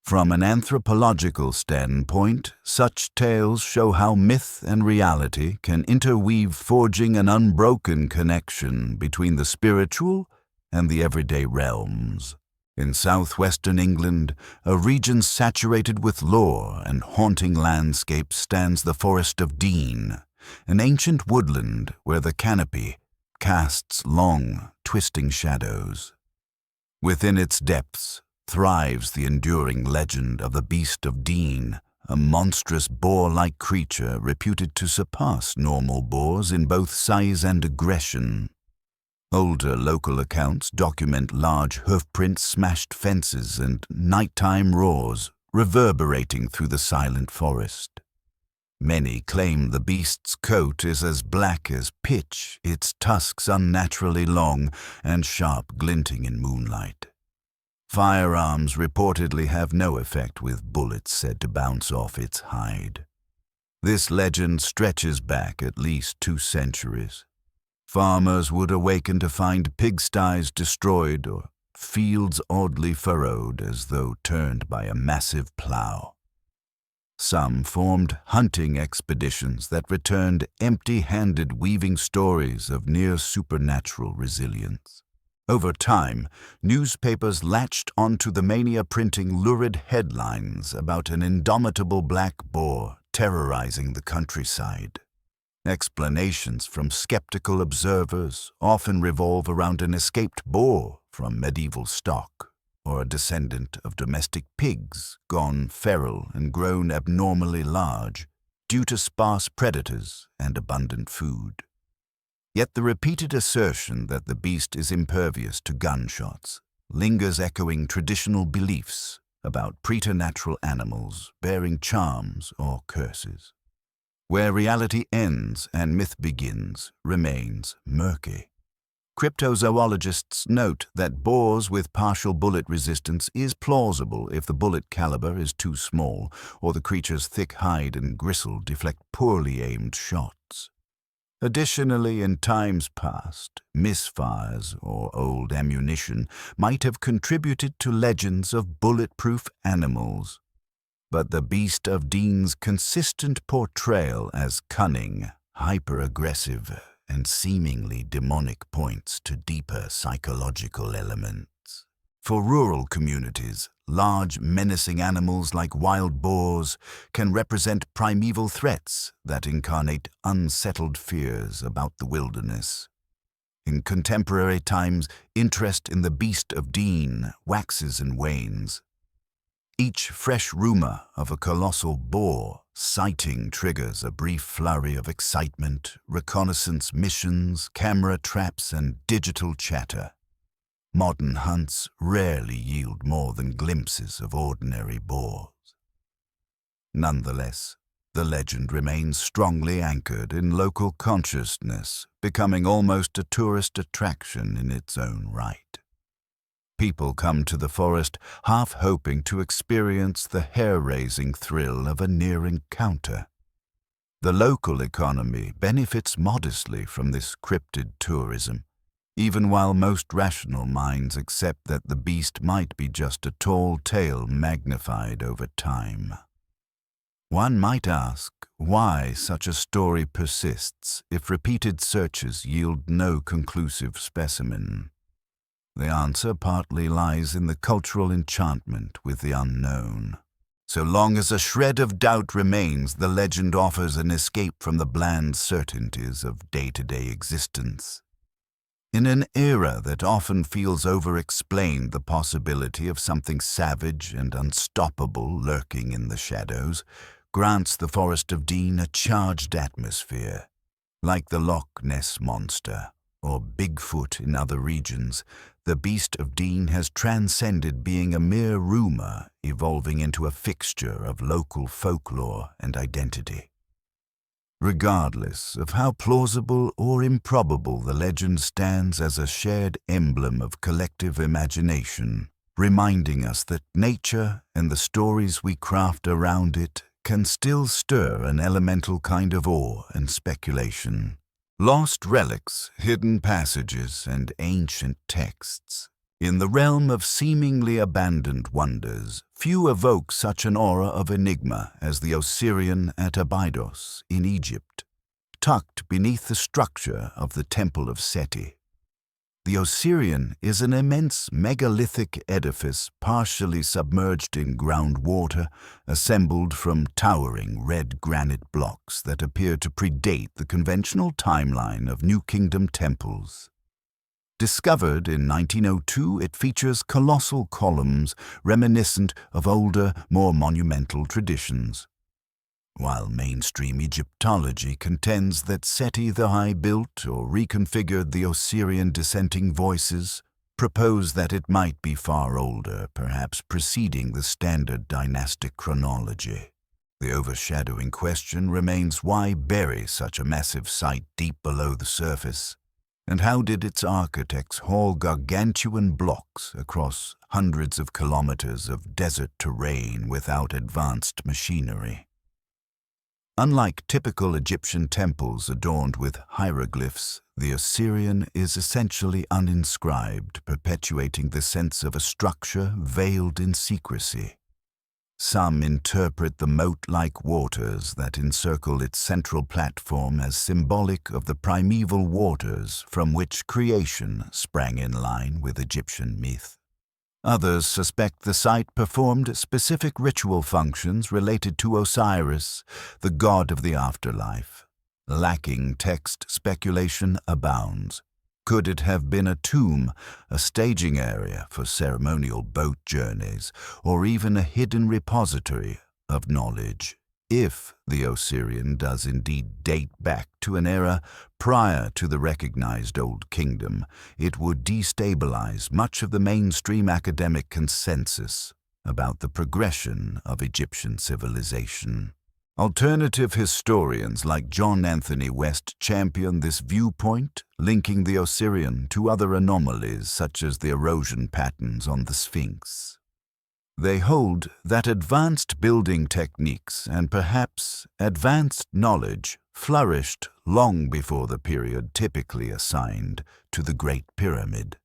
From an anthropological standpoint, such tales show how myth and reality can interweave, forging an unbroken connection between the spiritual and the everyday realms. In southwestern England, a region saturated with lore and haunting landscape, stands the Forest of Dean, an ancient woodland where the canopy casts long, twisting shadows. Within its depths thrives the enduring legend of the Beast of Dean, a monstrous boar-like creature reputed to surpass normal boars in both size and aggression. Older local accounts document large hoofprints, smashed fences, and nighttime roars reverberating through the silent forest. Many claim the beast's coat is as black as pitch, its tusks unnaturally long and sharp, glinting in moonlight. Firearms reportedly have no effect, with bullets said to bounce off its hide. This legend stretches back at least 2 centuries. Farmers would awaken to find pigsties destroyed or fields oddly furrowed as though turned by a massive plow. Some formed hunting expeditions that returned empty-handed, weaving stories of near-supernatural resilience. Over time, newspapers latched onto the mania, printing lurid headlines about an indomitable black boar terrorizing the countryside. Explanations from skeptical observers often revolve around an escaped boar from medieval stock, or a descendant of domestic pigs gone feral and grown abnormally large due to sparse predators and abundant food. Yet the repeated assertion that the beast is impervious to gunshots lingers, echoing traditional beliefs about preternatural animals bearing charms or curses. Where reality ends and myth begins remains murky. Cryptozoologists note that boars with partial bullet resistance is plausible if the bullet caliber is too small or the creature's thick hide and gristle deflect poorly aimed shots. Additionally, in times past, misfires or old ammunition might have contributed to legends of bulletproof animals. But the Beast of Dean's consistent portrayal as cunning, hyper-aggressive, and seemingly demonic points to deeper psychological elements. For rural communities, large, menacing animals like wild boars can represent primeval threats that incarnate unsettled fears about the wilderness. In contemporary times, interest in the Beast of Dean waxes and wanes. Each fresh rumor of a colossal boar sighting triggers a brief flurry of excitement, reconnaissance missions, camera traps, and digital chatter. Modern hunts rarely yield more than glimpses of ordinary boars. Nonetheless, the legend remains strongly anchored in local consciousness, becoming almost a tourist attraction in its own right. People come to the forest half hoping to experience the hair-raising thrill of a near encounter. The local economy benefits modestly from this cryptid tourism, even while most rational minds accept that the beast might be just a tall tale magnified over time. One might ask why such a story persists if repeated searches yield no conclusive specimen. The answer partly lies in the cultural enchantment with the unknown. So long as a shred of doubt remains, the legend offers an escape from the bland certainties of day-to-day existence. In an era that often feels over-explained, the possibility of something savage and unstoppable lurking in the shadows grants the Forest of Dean a charged atmosphere. Like the Loch Ness Monster, or Bigfoot in other regions, the Beast of Dean has transcended being a mere rumor, evolving into a fixture of local folklore and identity. Regardless of how plausible or improbable the legend stands as a shared emblem of collective imagination, reminding us that nature and the stories we craft around it can still stir an elemental kind of awe and speculation. Lost relics, hidden passages, and ancient texts. In the realm of seemingly abandoned wonders, few evoke such an aura of enigma as the Osirian at Abydos in Egypt, tucked beneath the structure of the Temple of Seti. The Osirian is an immense megalithic edifice partially submerged in groundwater, assembled from towering red granite blocks that appear to predate the conventional timeline of New Kingdom temples. Discovered in 1902, it features colossal columns reminiscent of older, more monumental traditions. While mainstream Egyptology contends that Seti the High built or reconfigured the Osirian dissenting voices propose that it might be far older, perhaps preceding the standard dynastic chronology. The overshadowing question remains, why bury such a massive site deep below the surface? And how did its architects haul gargantuan blocks across hundreds of kilometers of desert terrain without advanced machinery? Unlike typical Egyptian temples adorned with hieroglyphs, the Osirian is essentially uninscribed, perpetuating the sense of a structure veiled in secrecy. Some interpret the moat-like waters that encircle its central platform as symbolic of the primeval waters from which creation sprang in line with Egyptian myth. Others suspect the site performed specific ritual functions related to Osiris, the god of the afterlife. Lacking text, speculation abounds. Could it have been a tomb, a staging area for ceremonial boat journeys, or even a hidden repository of knowledge? If the Osirian does indeed date back to an era prior to the recognized Old Kingdom, it would destabilize much of the mainstream academic consensus about the progression of Egyptian civilization. Alternative historians like John Anthony West champion this viewpoint, linking the Osirian to other anomalies such as the erosion patterns on the Sphinx. They hold that advanced building techniques and perhaps advanced knowledge flourished long before the period typically assigned to the Great Pyramid.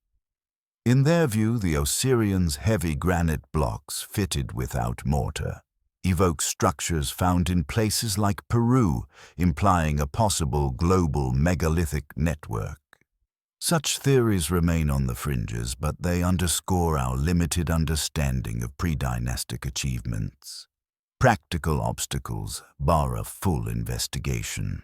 In their view, the Osirians' heavy granite blocks fitted without mortar evoke structures found in places like Peru, implying a possible global megalithic network. Such theories remain on the fringes, but they underscore our limited understanding of pre-dynastic achievements. Practical obstacles bar a full investigation.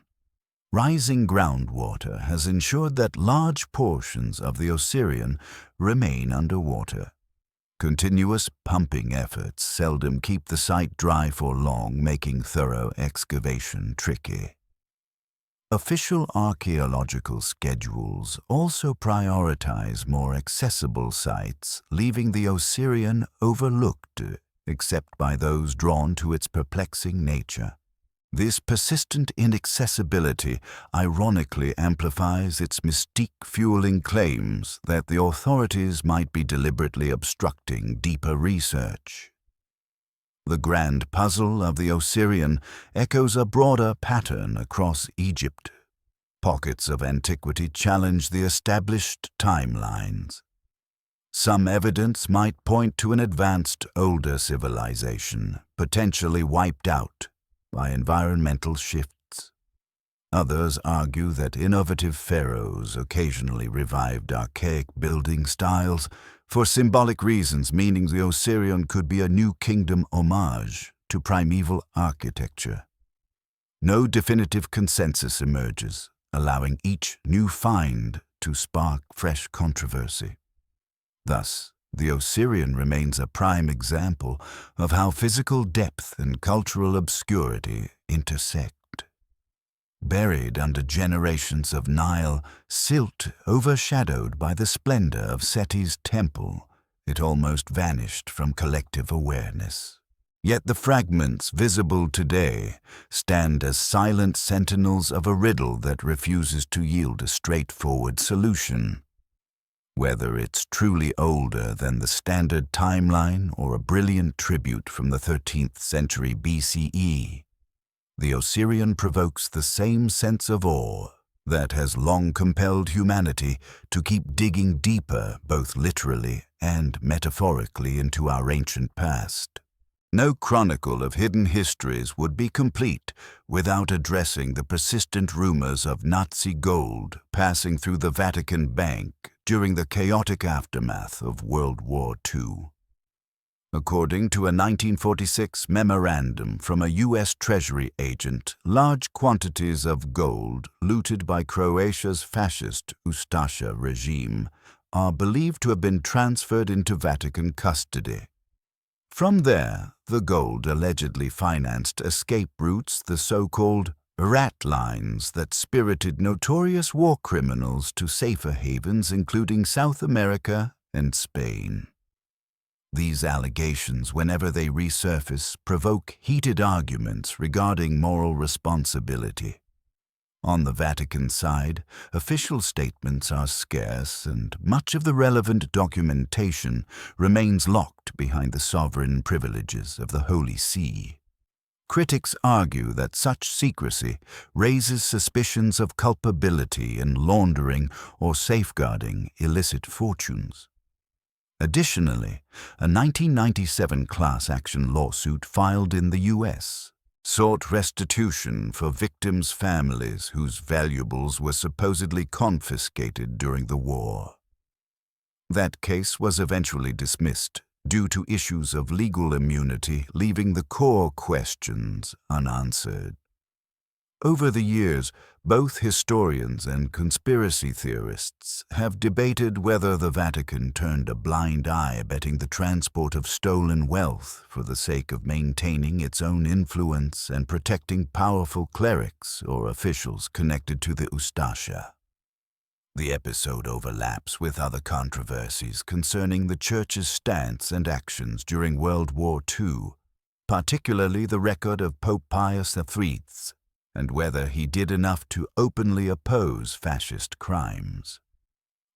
Rising groundwater has ensured that large portions of the Osirian remain underwater. Continuous pumping efforts seldom keep the site dry for long, making thorough excavation tricky. Official archaeological schedules also prioritize more accessible sites, leaving the Osirian overlooked, except by those drawn to its perplexing nature. This persistent inaccessibility ironically amplifies its mystique-fueling claims that the authorities might be deliberately obstructing deeper research. The grand puzzle of the Osirian echoes a broader pattern across Egypt. Pockets of antiquity challenge the established timelines. Some evidence might point to an advanced, older civilization, potentially wiped out by environmental shifts. Others argue that innovative pharaohs occasionally revived archaic building styles for symbolic reasons, meaning the Osirian could be a New Kingdom homage to primeval architecture. No definitive consensus emerges, allowing each new find to spark fresh controversy. Thus, the Osirian remains a prime example of how physical depth and cultural obscurity intersect. Buried under generations of Nile silt overshadowed by the splendor of Seti's temple, it almost vanished from collective awareness. Yet the fragments visible today stand as silent sentinels of a riddle that refuses to yield a straightforward solution. Whether it's truly older than the standard timeline or a brilliant tribute from the 13th century BCE, the Osirian provokes the same sense of awe that has long compelled humanity to keep digging deeper, both literally and metaphorically, into our ancient past. No chronicle of hidden histories would be complete without addressing the persistent rumors of Nazi gold passing through the Vatican Bank during the chaotic aftermath of World War II. According to a 1946 memorandum from a U.S. Treasury agent, large quantities of gold looted by Croatia's fascist Ustasha regime are believed to have been transferred into Vatican custody. From there, the gold allegedly financed escape routes, the so-called rat lines that spirited notorious war criminals to safer havens including South America and Spain. These allegations, whenever they resurface, provoke heated arguments regarding moral responsibility. On the Vatican side, official statements are scarce and much of the relevant documentation remains locked behind the sovereign privileges of the Holy See. Critics argue that such secrecy raises suspicions of culpability in laundering or safeguarding illicit fortunes. Additionally, a 1997 class action lawsuit filed in the U.S. sought restitution for victims' families whose valuables were supposedly confiscated during the war. That case was eventually dismissed due to issues of legal immunity, leaving the core questions unanswered. Over the years, both historians and conspiracy theorists have debated whether the Vatican turned a blind eye abetting the transport of stolen wealth for the sake of maintaining its own influence and protecting powerful clerics or officials connected to the Ustasha. The episode overlaps with other controversies concerning the Church's stance and actions during World War II, particularly the record of Pope Pius III, and whether he did enough to openly oppose fascist crimes.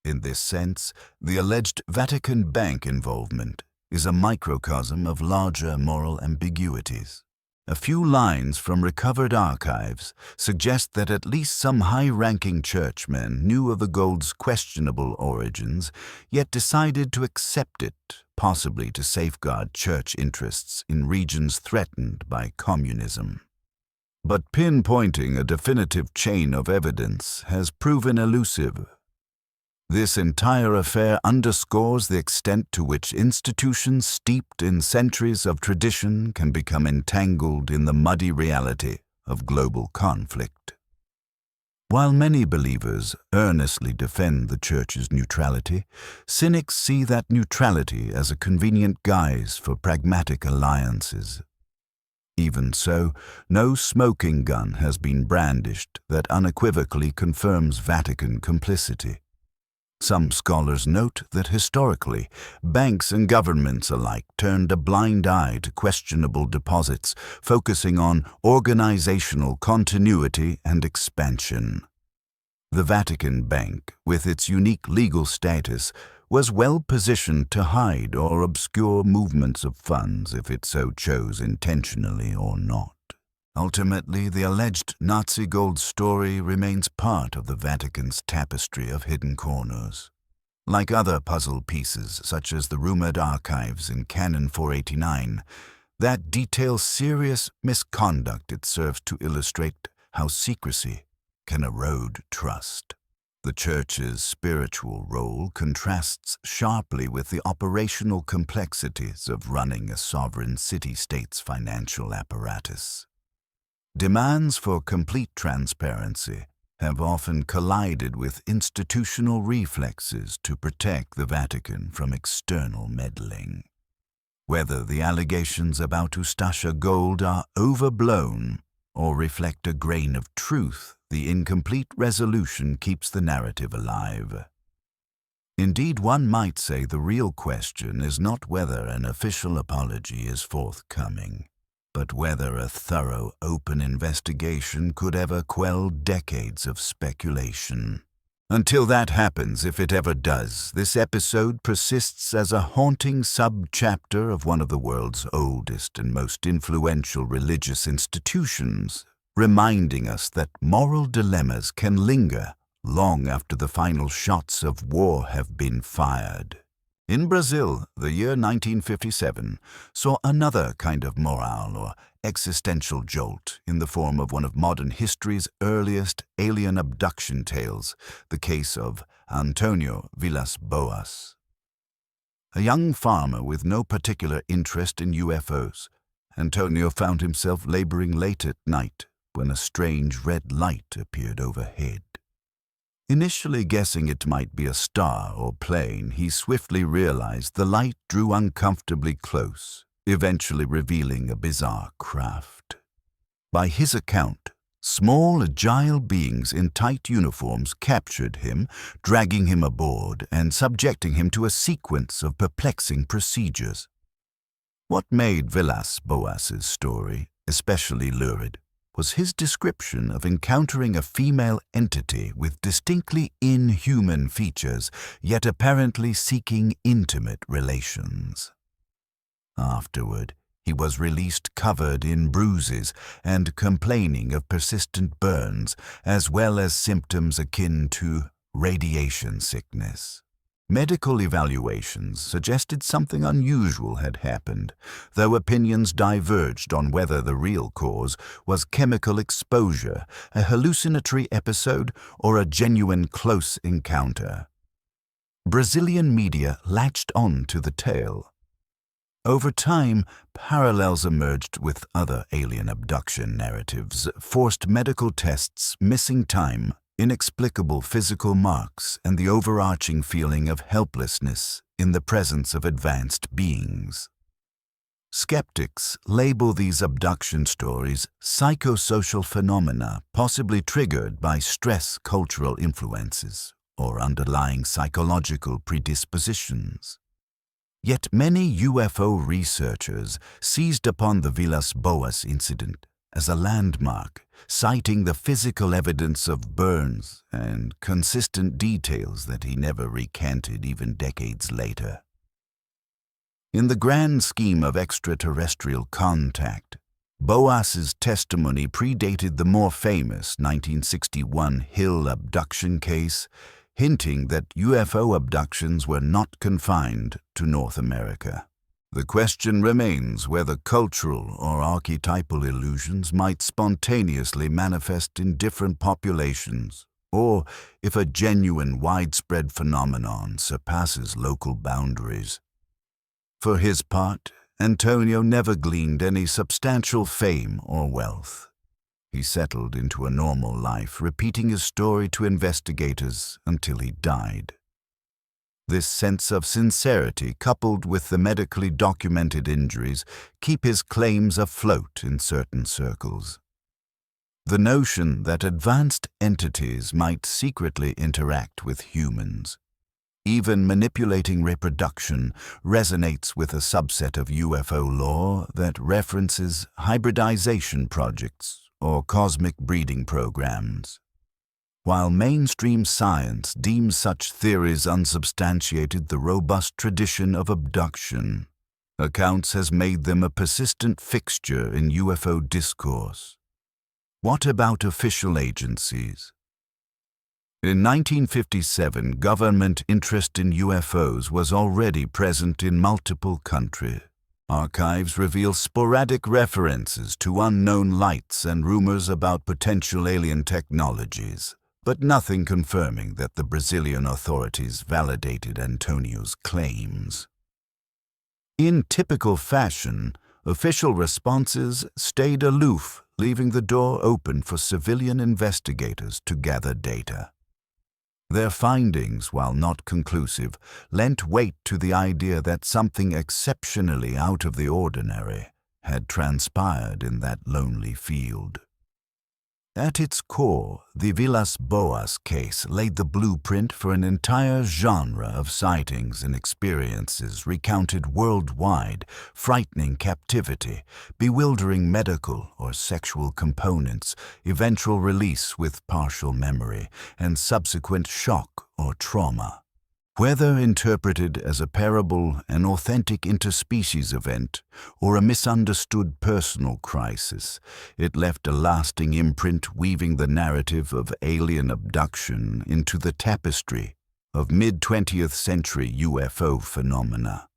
In this sense, the alleged Vatican Bank involvement is a microcosm of larger moral ambiguities. A few lines from recovered archives suggest that at least some high-ranking churchmen knew of the gold's questionable origins, yet decided to accept it, possibly to safeguard church interests in regions threatened by communism. But pinpointing a definitive chain of evidence has proven elusive. This entire affair underscores the extent to which institutions steeped in centuries of tradition can become entangled in the muddy reality of global conflict. While many believers earnestly defend the Church's neutrality, cynics see that neutrality as a convenient guise for pragmatic alliances. Even so, no smoking gun has been brandished that unequivocally confirms Vatican complicity. Some scholars note that historically, banks and governments alike turned a blind eye to questionable deposits, focusing on organizational continuity and expansion. The Vatican Bank, with its unique legal status, was well positioned to hide or obscure movements of funds if it so chose intentionally or not. Ultimately, the alleged Nazi gold story remains part of the Vatican's tapestry of hidden corners. Like other puzzle pieces, such as the rumored archives in Canon 489, that details serious misconduct it serves to illustrate how secrecy can erode trust. The Church's spiritual role contrasts sharply with the operational complexities of running a sovereign city-state's financial apparatus. Demands for complete transparency have often collided with institutional reflexes to protect the Vatican from external meddling. Whether the allegations about Ustasha gold are overblown or reflect a grain of truth, the incomplete resolution keeps the narrative alive. Indeed, one might say the real question is not whether an official apology is forthcoming, but whether a thorough, open investigation could ever quell decades of speculation. Until that happens, if it ever does, this episode persists as a haunting sub-chapter of one of the world's oldest and most influential religious institutions, reminding us that moral dilemmas can linger long after the final shots of war have been fired. In Brazil, the year 1957 saw another kind of morale or existential jolt in the form of one of modern history's earliest alien abduction tales, the case of Antonio Villas-Boas. A young farmer with no particular interest in UFOs, Antonio found himself laboring late at night when a strange red light appeared overhead. Initially guessing it might be a star or plane, he swiftly realized the light drew uncomfortably close, eventually revealing a bizarre craft. By his account, small, agile beings in tight uniforms captured him, dragging him aboard and subjecting him to a sequence of perplexing procedures. What made Villas-Boas's story especially lurid was his description of encountering a female entity with distinctly inhuman features, yet apparently seeking intimate relations. Afterward, he was released covered in bruises and complaining of persistent burns, as well as symptoms akin to radiation sickness. Medical evaluations suggested something unusual had happened, though opinions diverged on whether the real cause was chemical exposure, a hallucinatory episode, or a genuine close encounter. Brazilian media latched on to the tale. Over time, parallels emerged with other alien abduction narratives, forced medical tests, missing time, inexplicable physical marks, and the overarching feeling of helplessness in the presence of advanced beings. Skeptics label these abduction stories psychosocial phenomena possibly triggered by stress cultural influences or underlying psychological predispositions. Yet many UFO researchers seized upon the Villas-Boas incident as a landmark, citing the physical evidence of burns and consistent details that he never recanted even decades later. In the grand scheme of extraterrestrial contact, Boas's testimony predated the more famous 1961 Hill abduction case, hinting that UFO abductions were not confined to North America. The question remains whether cultural or archetypal illusions might spontaneously manifest in different populations, or if a genuine widespread phenomenon surpasses local boundaries. For his part, Antonio never gleaned any substantial fame or wealth. He settled into a normal life, repeating his story to investigators until he died. This sense of sincerity, coupled with the medically documented injuries, keep his claims afloat in certain circles. The notion that advanced entities might secretly interact with humans, even manipulating reproduction, resonates with a subset of UFO lore that references hybridization projects or cosmic breeding programs. While mainstream science deems such theories unsubstantiated, the robust tradition of abduction accounts has made them a persistent fixture in UFO discourse. What about official agencies? In 1957, government interest in UFOs was already present in multiple countries. Archives reveal sporadic references to unknown lights and rumors about potential alien technologies, but nothing confirming that the Brazilian authorities validated Antonio's claims. In typical fashion, official responses stayed aloof, leaving the door open for civilian investigators to gather data. Their findings, while not conclusive, lent weight to the idea that something exceptionally out of the ordinary had transpired in that lonely field. At its core, the Villas-Boas case laid the blueprint for an entire genre of sightings and experiences recounted worldwide, frightening captivity, bewildering medical or sexual components, eventual release with partial memory, and subsequent shock or trauma. Whether interpreted as a parable, an authentic interspecies event, or a misunderstood personal crisis, it left a lasting imprint, weaving the narrative of alien abduction into the tapestry of mid-20th century UFO phenomena,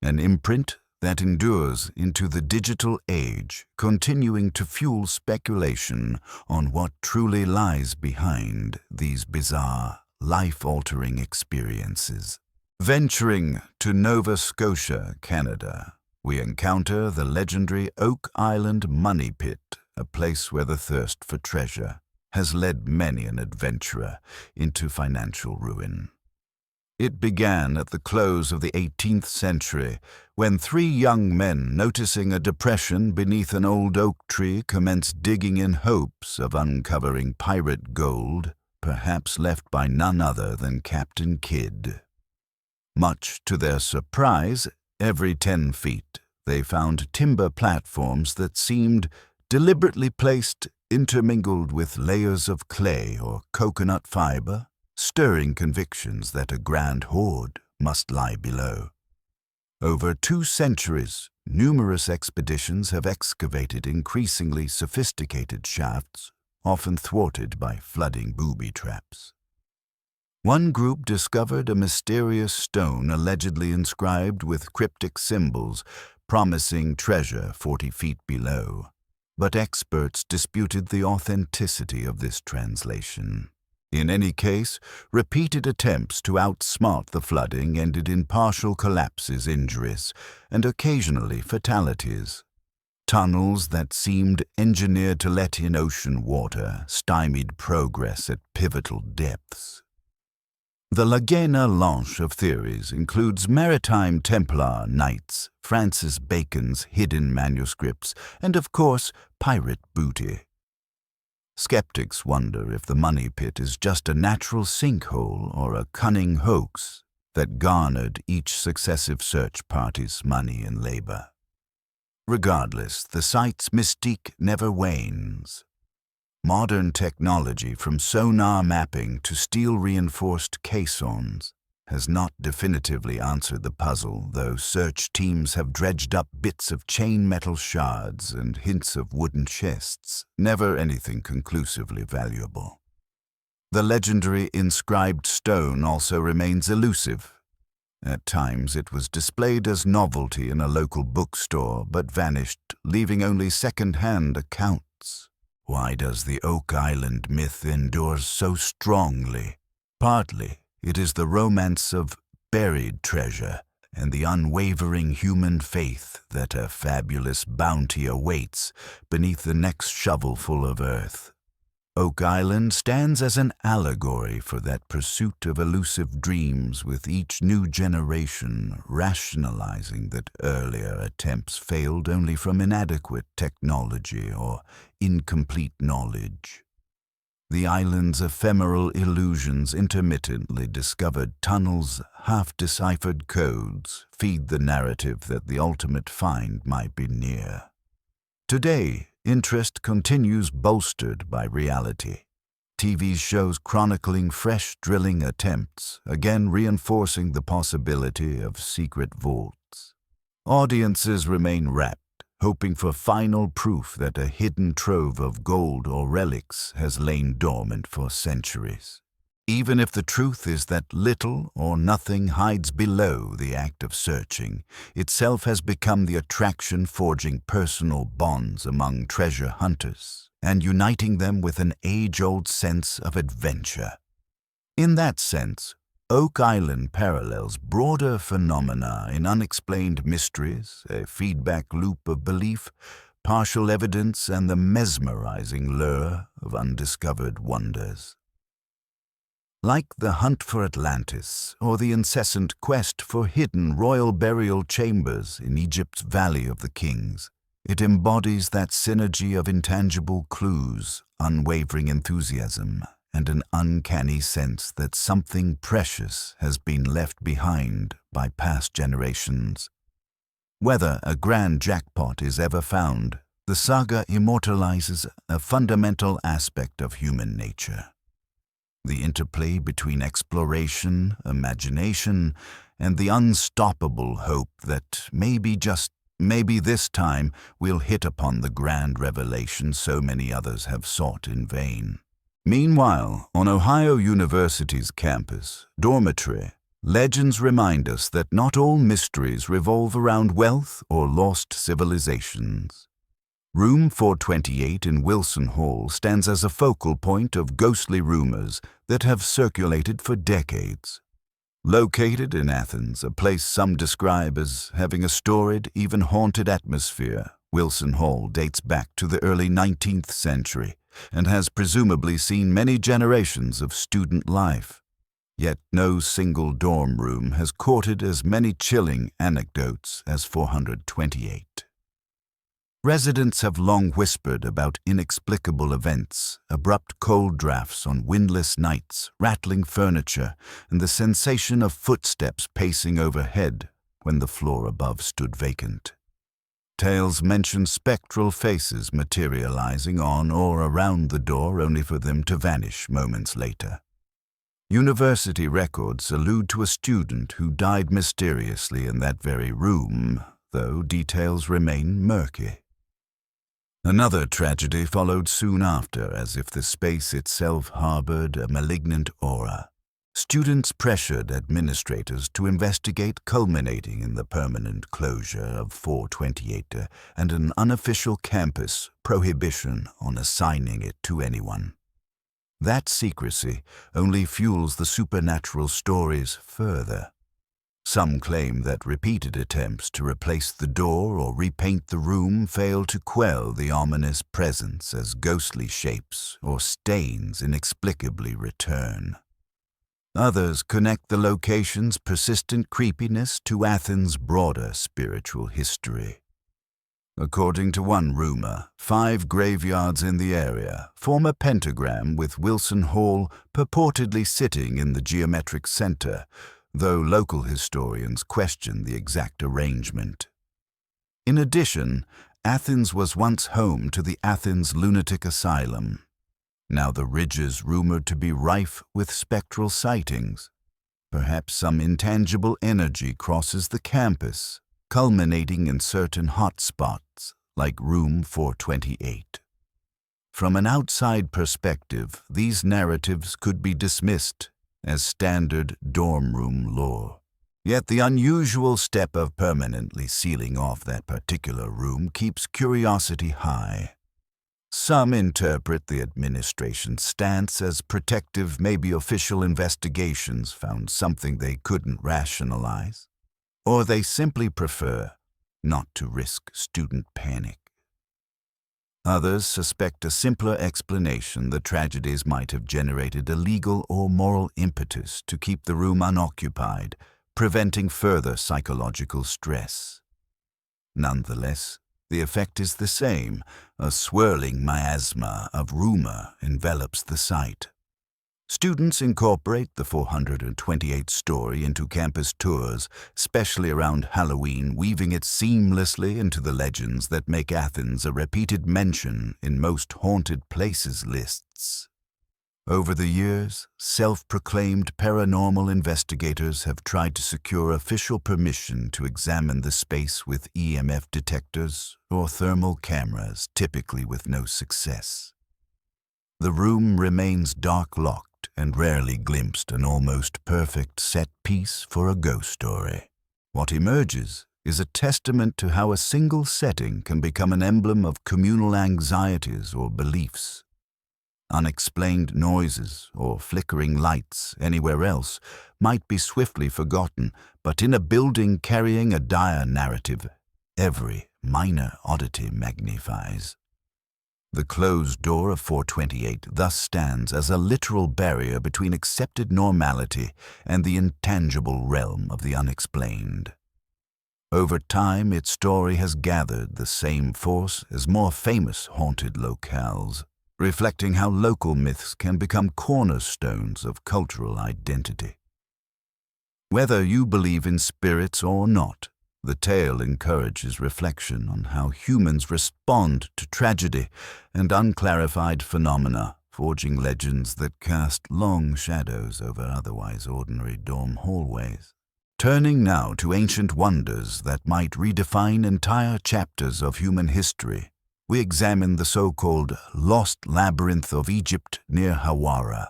an imprint that endures into the digital age, continuing to fuel speculation on what truly lies behind these bizarre, life-altering experiences. Venturing to Nova Scotia, Canada, we encounter the legendary Oak Island Money Pit, a place where the thirst for treasure has led many an adventurer into financial ruin. It began at the close of the 18th century, when three young men, noticing a depression beneath an old oak tree, commenced digging in hopes of uncovering pirate gold, perhaps left by none other than Captain Kidd. Much to their surprise, every 10 feet they found timber platforms that seemed deliberately placed intermingled with layers of clay or coconut fiber, stirring convictions that a grand hoard must lie below. Over 2 centuries, numerous expeditions have excavated increasingly sophisticated shafts, often thwarted by flooding booby traps. One group discovered a mysterious stone allegedly inscribed with cryptic symbols, promising treasure 40 feet below, but experts disputed the authenticity of this translation. In any case, repeated attempts to outsmart the flooding ended in partial collapses, injuries, and occasionally fatalities. Tunnels that seemed engineered to let in ocean water stymied progress at pivotal depths. The Laguna Lanche of theories includes maritime Templar knights, Francis Bacon's hidden manuscripts, and of course, pirate booty. Skeptics wonder if the money pit is just a natural sinkhole or a cunning hoax that garnered each successive search party's money and labor. Regardless, the site's mystique never wanes. Modern technology, from sonar mapping to steel-reinforced caissons, has not definitively answered the puzzle, though search teams have dredged up bits of chain metal shards and hints of wooden chests, never anything conclusively valuable. The legendary inscribed stone also remains elusive. At times it was displayed as novelty in a local bookstore, but vanished, leaving only second-hand accounts. Why does the Oak Island myth endure so strongly? Partly, it is the romance of buried treasure and the unwavering human faith that a fabulous bounty awaits beneath the next shovelful of earth. Oak Island stands as an allegory for that pursuit of elusive dreams, with each new generation rationalizing that earlier attempts failed only from inadequate technology or incomplete knowledge. The island's ephemeral illusions, intermittently discovered tunnels, half-deciphered codes, feed the narrative that the ultimate find might be near. Today, interest continues bolstered by reality. TV shows chronicling fresh drilling attempts, again reinforcing the possibility of secret vaults. Audiences remain rapt, hoping for final proof that a hidden trove of gold or relics has lain dormant for centuries. Even if the truth is that little or nothing hides below the act of searching, itself has become the attraction, forging personal bonds among treasure hunters and uniting them with an age-old sense of adventure. In that sense, Oak Island parallels broader phenomena in unexplained mysteries, a feedback loop of belief, partial evidence, and the mesmerizing lure of undiscovered wonders. Like the hunt for Atlantis or the incessant quest for hidden royal burial chambers in Egypt's Valley of the Kings, it embodies that synergy of intangible clues, unwavering enthusiasm, and an uncanny sense that something precious has been left behind by past generations. Whether a grand jackpot is ever found, the saga immortalizes a fundamental aspect of human nature. The interplay between exploration, imagination, and the unstoppable hope that maybe this time we'll hit upon the grand revelation so many others have sought in vain. Meanwhile, on Ohio University's campus, dormitory, legends remind us that not all mysteries revolve around wealth or lost civilizations. Room 428 in Wilson Hall stands as a focal point of ghostly rumors that have circulated for decades. Located in Athens, a place some describe as having a storied, even haunted atmosphere, Wilson Hall dates back to the early 19th century and has presumably seen many generations of student life. Yet no single dorm room has courted as many chilling anecdotes as 428. Residents have long whispered about inexplicable events, abrupt cold drafts on windless nights, rattling furniture, and the sensation of footsteps pacing overhead when the floor above stood vacant. Tales mention spectral faces materializing on or around the door only for them to vanish moments later. University records allude to a student who died mysteriously in that very room, though details remain murky. Another tragedy followed soon after, as if the space itself harbored a malignant aura. Students pressured administrators to investigate, culminating in the permanent closure of 428 and an unofficial campus prohibition on assigning it to anyone. That secrecy only fuels the supernatural stories further. Some claim that repeated attempts to replace the door or repaint the room fail to quell the ominous presence as ghostly shapes or stains inexplicably return. Others connect the location's persistent creepiness to Athens' broader spiritual history. According to one rumor, 5 graveyards in the area form a pentagram with Wilson Hall purportedly sitting in the geometric center, though local historians question the exact arrangement. In addition, Athens was once home to the Athens Lunatic Asylum. Now the ridges rumored to be rife with spectral sightings. Perhaps some intangible energy crosses the campus, culminating in certain hot spots like room 428. From an outside perspective, these narratives could be dismissed as standard dorm room lore. Yet the unusual step of permanently sealing off that particular room keeps curiosity high. Some interpret the administration's stance as protective. Maybe official investigations found something they couldn't rationalize, or they simply prefer not to risk student panic. Others suspect a simpler explanation: the tragedies might have generated a legal or moral impetus to keep the room unoccupied, preventing further psychological stress. Nonetheless, the effect is the same. A swirling miasma of rumor envelops the site. Students incorporate the 428 story into campus tours, especially around Halloween, weaving it seamlessly into the legends that make Athens a repeated mention in most haunted places lists. Over the years, self-proclaimed paranormal investigators have tried to secure official permission to examine the space with EMF detectors or thermal cameras, typically with no success. The room remains dark-locked and rarely glimpsed, an almost perfect set piece for a ghost story. What emerges is a testament to how a single setting can become an emblem of communal anxieties or beliefs. Unexplained noises or flickering lights anywhere else might be swiftly forgotten, but in a building carrying a dire narrative, every minor oddity magnifies. The closed door of 428 thus stands as a literal barrier between accepted normality and the intangible realm of the unexplained. Over time, its story has gathered the same force as more famous haunted locales, reflecting how local myths can become cornerstones of cultural identity. Whether you believe in spirits or not, the tale encourages reflection on how humans respond to tragedy and unclarified phenomena, forging legends that cast long shadows over otherwise ordinary dorm hallways. Turning now to ancient wonders that might redefine entire chapters of human history, we examine the so-called Lost Labyrinth of Egypt near Hawara.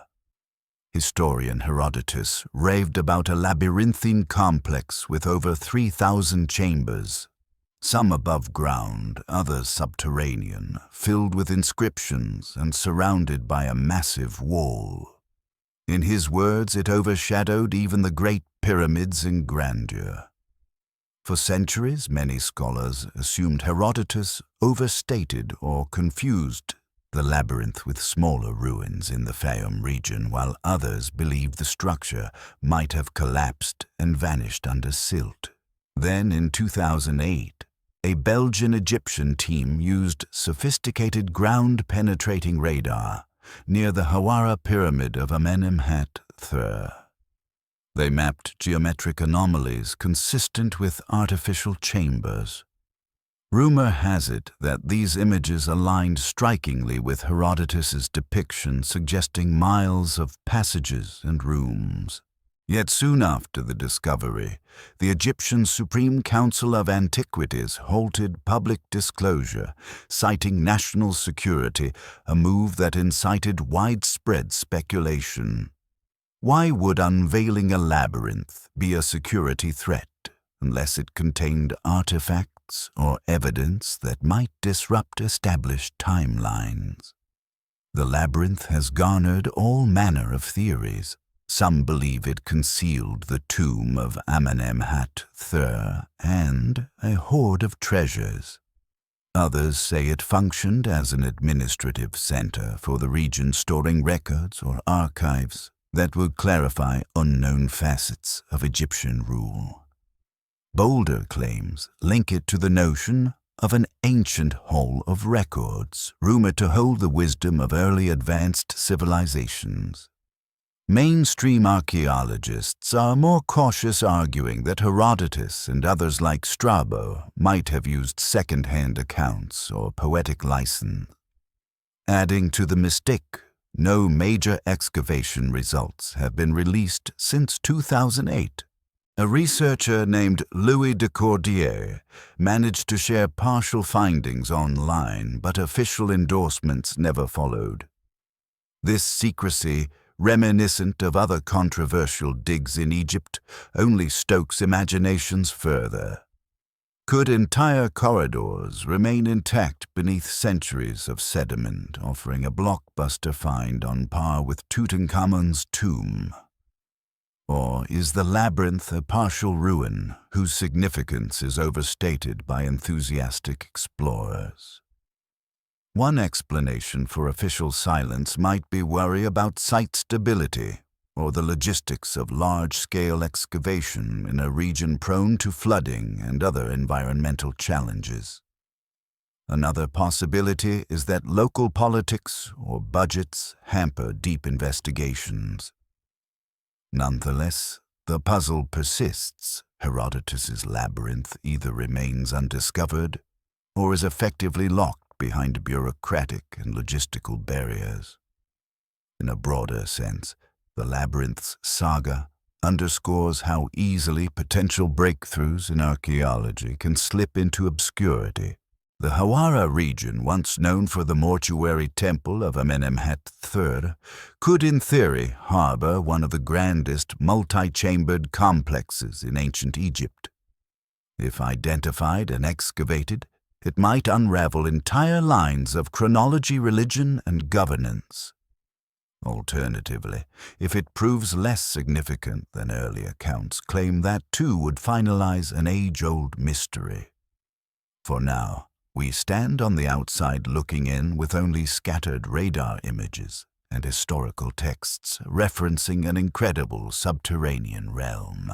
Historian Herodotus raved about a labyrinthine complex with over 3,000 chambers, some above ground, others subterranean, filled with inscriptions and surrounded by a massive wall. In his words, it overshadowed even the great pyramids in grandeur. For centuries, many scholars assumed Herodotus overstated or confused the labyrinth with smaller ruins in the Fayum region, while others believed the structure might have collapsed and vanished under silt. Then, in 2008, a Belgian-Egyptian team used sophisticated ground-penetrating radar near the Hawara Pyramid of Amenemhat III. They mapped geometric anomalies consistent with artificial chambers. Rumor has it that these images aligned strikingly with Herodotus's depiction, suggesting miles of passages and rooms. Yet soon after the discovery, the Egyptian Supreme Council of Antiquities halted public disclosure, citing national security, a move that incited widespread speculation. Why would unveiling a labyrinth be a security threat unless it contained artifacts or evidence that might disrupt established timelines? The labyrinth has garnered all manner of theories. Some believe it concealed the tomb of Amenemhat III and a hoard of treasures. Others say it functioned as an administrative center for the region, storing records or archives that would clarify unknown facets of Egyptian rule. Bolder claims link it to the notion of an ancient hall of records, rumored to hold the wisdom of early advanced civilizations. Mainstream archaeologists are more cautious, arguing that Herodotus and others like Strabo might have used second-hand accounts or poetic license. Adding to the mystique, no major excavation results have been released since 2008. A researcher named Louis de Cordier managed to share partial findings online, but official endorsements never followed. This secrecy, reminiscent of other controversial digs in Egypt, only stokes imaginations further. Could entire corridors remain intact beneath centuries of sediment, offering a blockbuster find on par with Tutankhamun's tomb? Or is the labyrinth a partial ruin whose significance is overstated by enthusiastic explorers? One explanation for official silence might be worry about site stability or the logistics of large-scale excavation in a region prone to flooding and other environmental challenges. Another possibility is that local politics or budgets hamper deep investigations. Nonetheless, the puzzle persists. Herodotus's labyrinth either remains undiscovered or is effectively locked behind bureaucratic and logistical barriers. In a broader sense, the labyrinth's saga underscores how easily potential breakthroughs in archaeology can slip into obscurity. The Hawara region, once known for the mortuary temple of Amenemhat III, could in theory harbor one of the grandest multi-chambered complexes in ancient Egypt. If identified and excavated, it might unravel entire lines of chronology, religion, and governance. Alternatively, if it proves less significant than early accounts claim, that too would finalize an age-old mystery. For now, we stand on the outside looking in with only scattered radar images and historical texts referencing an incredible subterranean realm.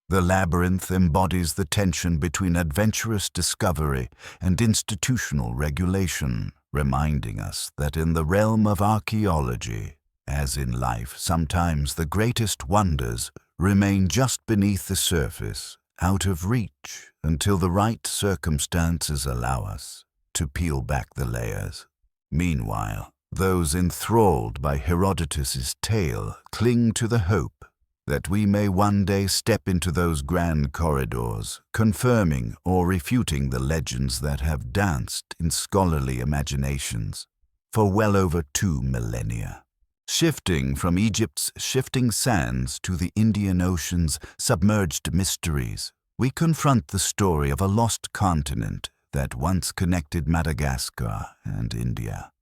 The labyrinth embodies the tension between adventurous discovery and institutional regulation, reminding us that in the realm of archaeology, as in life, sometimes the greatest wonders remain just beneath the surface, out of reach, until the right circumstances allow us to peel back the layers. Meanwhile, those enthralled by Herodotus's tale cling to the hope that we may one day step into those grand corridors, confirming or refuting the legends that have danced in scholarly imaginations for well over 2 millennia. Shifting from Egypt's shifting sands to the Indian Ocean's submerged mysteries, we confront the story of a lost continent that once connected Madagascar and India.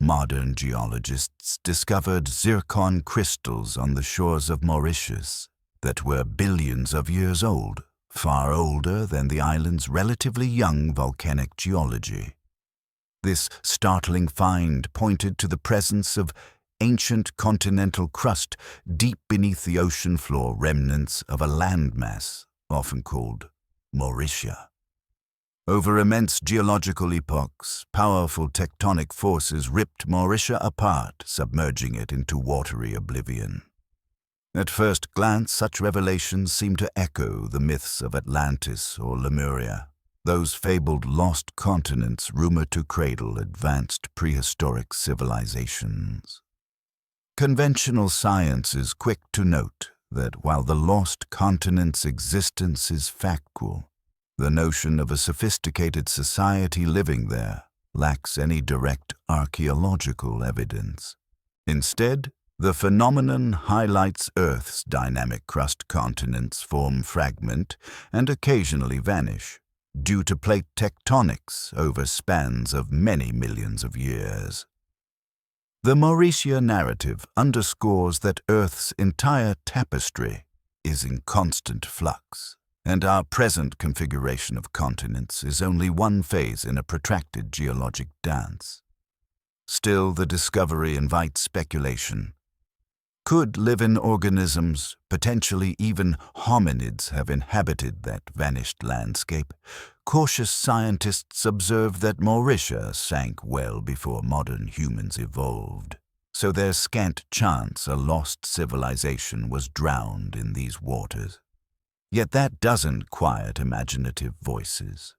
Modern geologists discovered zircon crystals on the shores of Mauritius that were billions of years old, far older than the island's relatively young volcanic geology. This startling find pointed to the presence of ancient continental crust deep beneath the ocean floor remnants of a landmass often called Mauritia. Over immense geological epochs, powerful tectonic forces ripped Mauritia apart, submerging it into watery oblivion. At first glance, such revelations seem to echo the myths of Atlantis or Lemuria, those fabled lost continents rumored to cradle advanced prehistoric civilizations. Conventional science is quick to note that while the lost continent's existence is factual, the notion of a sophisticated society living there lacks any direct archaeological evidence. Instead, the phenomenon highlights Earth's dynamic crust. Continents form, fragment, and occasionally vanish due to plate tectonics over spans of many millions of years. The Mauritia narrative underscores that Earth's entire tapestry is in constant flux, and our present configuration of continents is only one phase in a protracted geologic dance. Still, the discovery invites speculation. Could living organisms, potentially even hominids, have inhabited that vanished landscape? Cautious scientists observe that Mauritia sank well before modern humans evolved, so there's scant chance a lost civilization was drowned in these waters. Yet that doesn't quiet imaginative voices.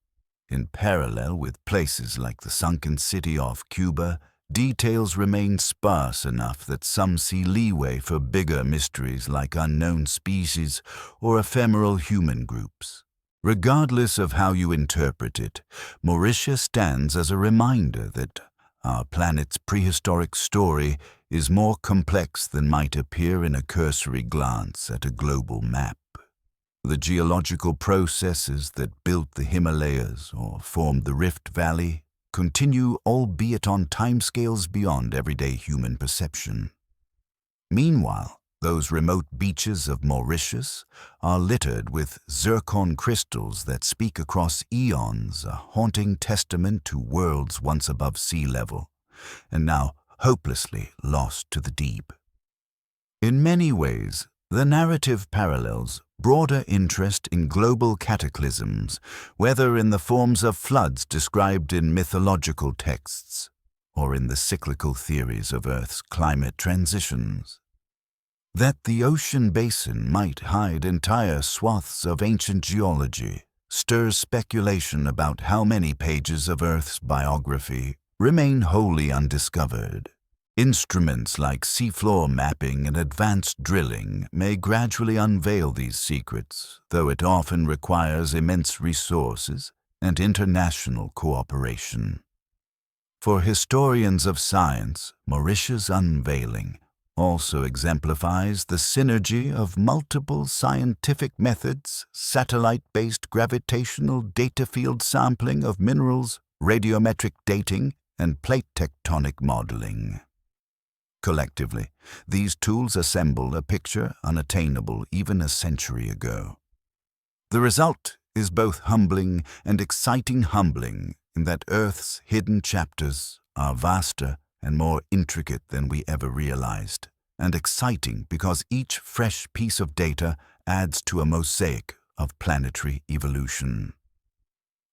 In parallel with places like the sunken city off Cuba, details remain sparse enough that some see leeway for bigger mysteries like unknown species or ephemeral human groups. Regardless of how you interpret it, Mauritia stands as a reminder that our planet's prehistoric story is more complex than might appear in a cursory glance at a global map. The geological processes that built the Himalayas or formed the Rift Valley continue, albeit on timescales beyond everyday human perception. Meanwhile, those remote beaches of Mauritius are littered with zircon crystals that speak across eons, a haunting testament to worlds once above sea level, and now hopelessly lost to the deep. In many ways, the narrative parallels broader interest in global cataclysms, whether in the forms of floods described in mythological texts or in the cyclical theories of Earth's climate transitions. That the ocean basin might hide entire swaths of ancient geology stirs speculation about how many pages of Earth's biography remain wholly undiscovered. Instruments like seafloor mapping and advanced drilling may gradually unveil these secrets, though it often requires immense resources and international cooperation. For historians of science, Mauritia's unveiling also exemplifies the synergy of multiple scientific methods: satellite-based gravitational data field sampling of minerals, radiometric dating, and plate tectonic modeling. Collectively, these tools assemble a picture unattainable even a century ago. The result is both humbling and exciting. Humbling in that Earth's hidden chapters are vaster and more intricate than we ever realized, and exciting because each fresh piece of data adds to a mosaic of planetary evolution.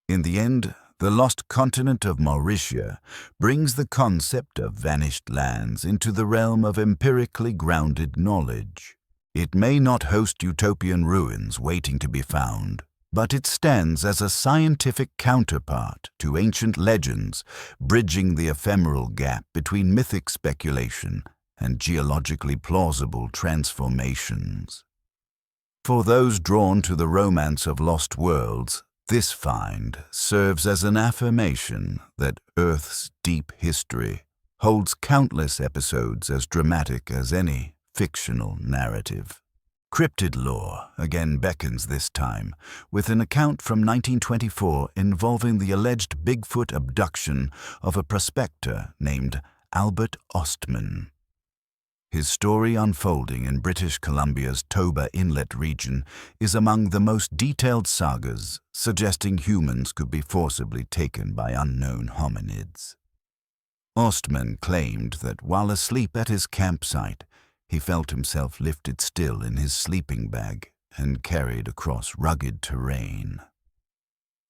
In the end, the lost continent of Mauritia brings the concept of vanished lands into the realm of empirically grounded knowledge. It may not host utopian ruins waiting to be found, but it stands as a scientific counterpart to ancient legends, bridging the ephemeral gap between mythic speculation and geologically plausible transformations. For those drawn to the romance of lost worlds, this find serves as an affirmation that Earth's deep history holds countless episodes as dramatic as any fictional narrative. Cryptid lore again beckons this time, with an account from 1924 involving the alleged Bigfoot abduction of a prospector named Albert Ostman. His story unfolding in British Columbia's Toba Inlet region is among the most detailed sagas, suggesting humans could be forcibly taken by unknown hominids. Ostman claimed that while asleep at his campsite, he felt himself lifted still in his sleeping bag and carried across rugged terrain.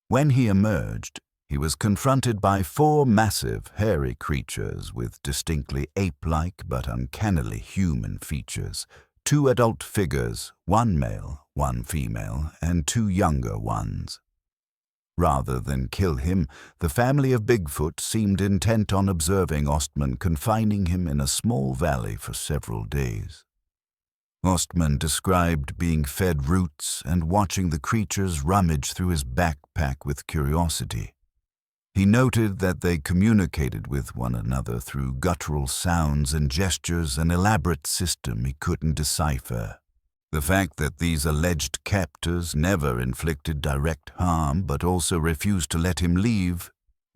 When he emerged, he was confronted by 4 massive, hairy creatures with distinctly ape-like but uncannily human features, 2 adult figures, 1 male, 1 female, and 2 younger ones. Rather than kill him, the family of Bigfoot seemed intent on observing Ostman, confining him in a small valley for several days. Ostman described being fed roots and watching the creatures rummage through his backpack with curiosity. He noted that they communicated with one another through guttural sounds and gestures, an elaborate system he couldn't decipher. The fact that these alleged captors never inflicted direct harm but also refused to let him leave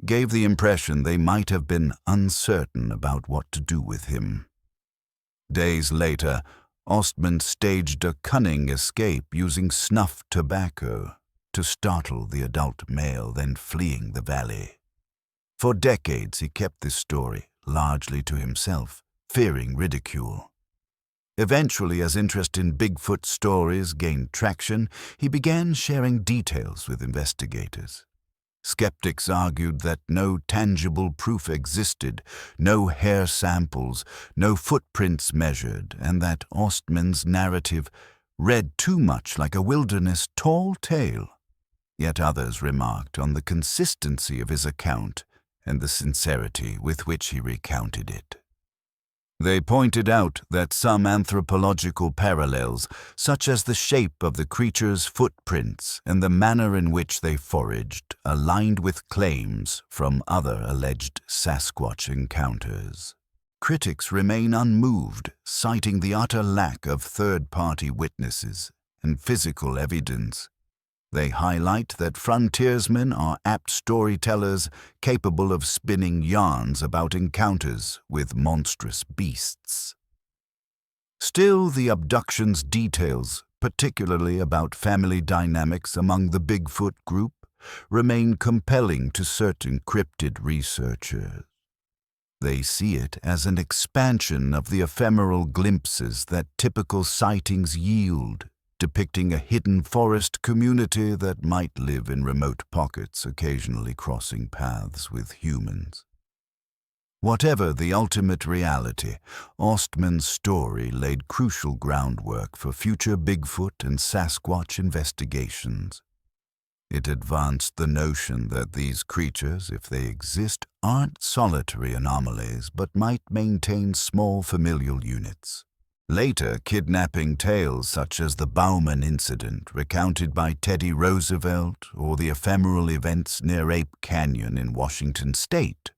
gave the impression they might have been uncertain about what to do with him. Days later, Ostman staged a cunning escape using snuff tobacco to startle the adult male, then fleeing the valley. For decades he kept this story largely to himself, fearing ridicule. Eventually, as interest in Bigfoot stories gained traction, he began sharing details with investigators. Skeptics argued that no tangible proof existed, no hair samples, no footprints measured, and that Ostman's narrative read too much like a wilderness tall tale. Yet others remarked on the consistency of his account and the sincerity with which he recounted it. They pointed out that some anthropological parallels, such as the shape of the creature's footprints and the manner in which they foraged, aligned with claims from other alleged Sasquatch encounters. Critics remain unmoved, citing the utter lack of third-party witnesses and physical evidence. They highlight that frontiersmen are apt storytellers capable of spinning yarns about encounters with monstrous beasts. Still, the abduction's details, particularly about family dynamics among the Bigfoot group, remain compelling to certain cryptid researchers. They see it as an expansion of the ephemeral glimpses that typical sightings yield, depicting a hidden forest community that might live in remote pockets, occasionally crossing paths with humans. Whatever the ultimate reality, Ostman's story laid crucial groundwork for future Bigfoot and Sasquatch investigations. It advanced the notion that these creatures, if they exist, aren't solitary anomalies but might maintain small familial units. Later, kidnapping tales such as the Bauman incident, recounted by Teddy Roosevelt, or the ephemeral events near Ape Canyon in Washington state,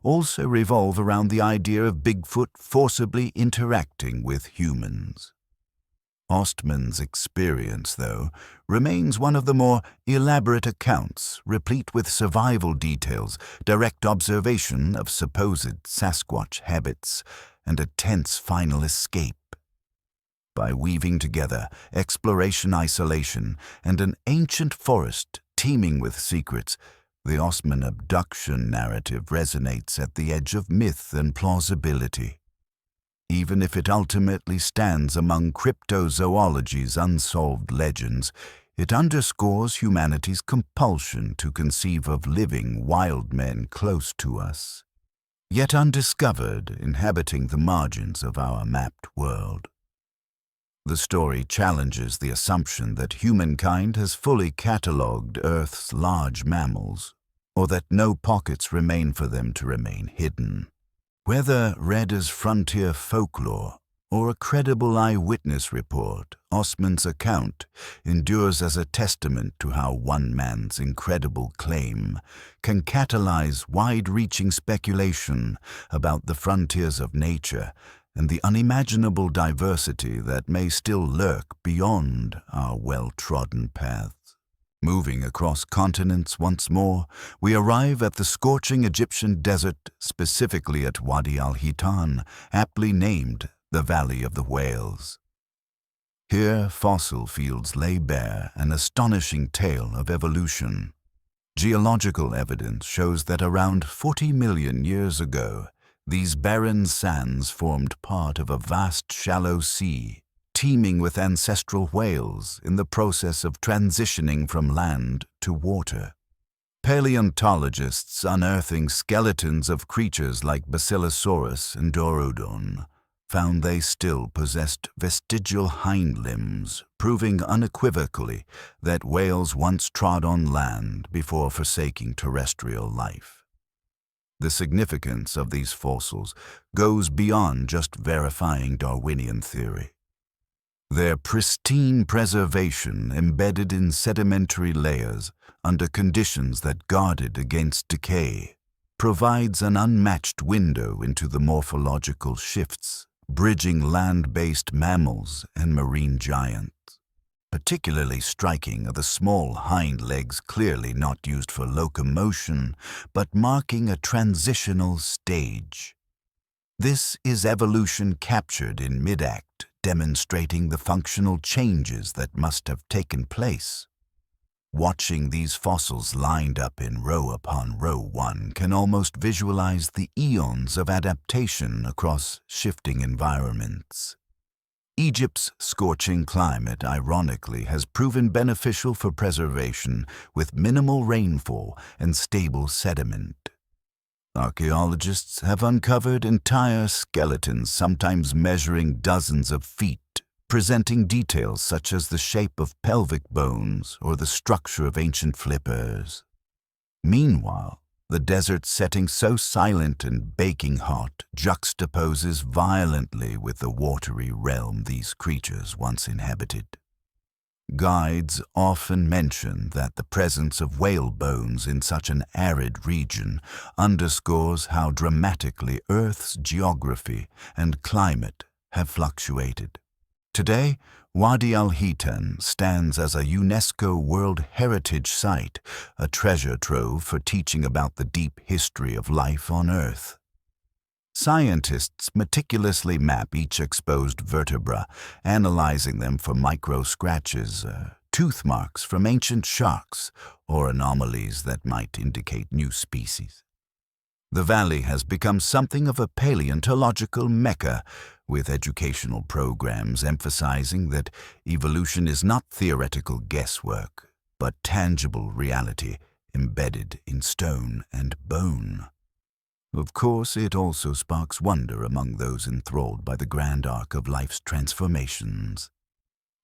also revolve around the idea of Bigfoot forcibly interacting with humans. Ostman's experience, though, remains one of the more elaborate accounts, replete with survival details, direct observation of supposed Sasquatch habits, and a tense final escape. By weaving together exploration, isolation, and an ancient forest teeming with secrets, the Ostman abduction narrative resonates at the edge of myth and plausibility. Even if it ultimately stands among cryptozoology's unsolved legends, it underscores humanity's compulsion to conceive of living wild men close to us, yet undiscovered, inhabiting the margins of our mapped world. The story challenges the assumption that humankind has fully catalogued Earth's large mammals, or that no pockets remain for them to remain hidden. Whether read as frontier folklore or a credible eyewitness report, Osman's account endures as a testament to how one man's incredible claim can catalyze wide-reaching speculation about the frontiers of nature and the unimaginable diversity that may still lurk beyond our well-trodden paths. Moving across continents once more, we arrive at the scorching Egyptian desert, specifically at Wadi al-Hitan, aptly named the Valley of the Whales. Here, fossil fields lay bare an astonishing tale of evolution. Geological evidence shows that around 40 million years ago, these barren sands formed part of a vast shallow sea, teeming with ancestral whales in the process of transitioning from land to water. Paleontologists unearthing skeletons of creatures like Basilosaurus and Dorodon found they still possessed vestigial hind limbs, proving unequivocally that whales once trod on land before forsaking terrestrial life. The significance of these fossils goes beyond just verifying Darwinian theory. Their pristine preservation embedded in sedimentary layers under conditions that guarded against decay provides an unmatched window into the morphological shifts bridging land-based mammals and marine giants. Particularly striking are the small hind legs clearly not used for locomotion, but marking a transitional stage. This is evolution captured in mid-act, demonstrating the functional changes that must have taken place. Watching these fossils lined up in row upon row, one can almost visualize the eons of adaptation across shifting environments. Egypt's scorching climate, ironically, has proven beneficial for preservation with minimal rainfall and stable sediment. Archaeologists have uncovered entire skeletons, sometimes measuring dozens of feet, presenting details such as the shape of pelvic bones or the structure of ancient flippers. Meanwhile, the desert setting so silent and baking hot juxtaposes violently with the watery realm these creatures once inhabited. Guides often mention that the presence of whale bones in such an arid region underscores how dramatically Earth's geography and climate have fluctuated. Today, Wadi al-Hitan stands as a UNESCO World Heritage Site, a treasure trove for teaching about the deep history of life on Earth. Scientists meticulously map each exposed vertebra, analyzing them for micro-scratches, tooth marks from ancient sharks, or anomalies that might indicate new species. The valley has become something of a paleontological mecca, with educational programs emphasizing that evolution is not theoretical guesswork, but tangible reality embedded in stone and bone. Of course, it also sparks wonder among those enthralled by the grand arc of life's transformations.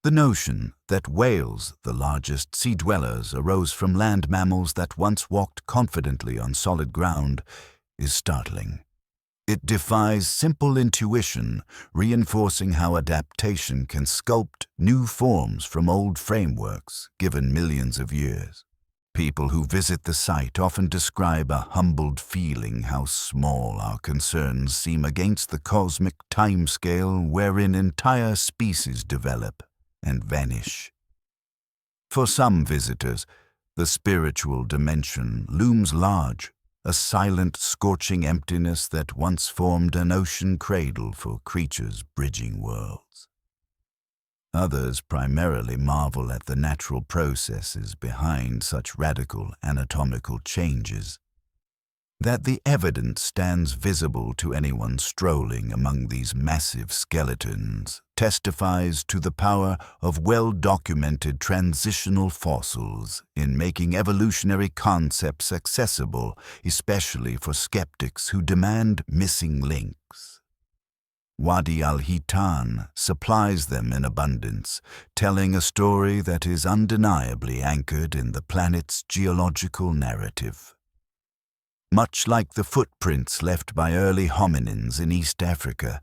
The notion that whales, the largest sea dwellers, arose from land mammals that once walked confidently on solid ground is startling. It defies simple intuition, reinforcing how adaptation can sculpt new forms from old frameworks given millions of years. People who visit the site often describe a humbled feeling how small our concerns seem against the cosmic timescale wherein entire species develop and vanish. For some visitors, the spiritual dimension looms large, a silent, scorching emptiness that once formed an ocean cradle for creatures bridging worlds. Others primarily marvel at the natural processes behind such radical anatomical changes. That the evidence stands visible to anyone strolling among these massive skeletons testifies to the power of well-documented transitional fossils in making evolutionary concepts accessible, especially for skeptics who demand missing links. Wadi al-Hitan supplies them in abundance, telling a story that is undeniably anchored in the planet's geological narrative. Much like the footprints left by early hominins in East Africa,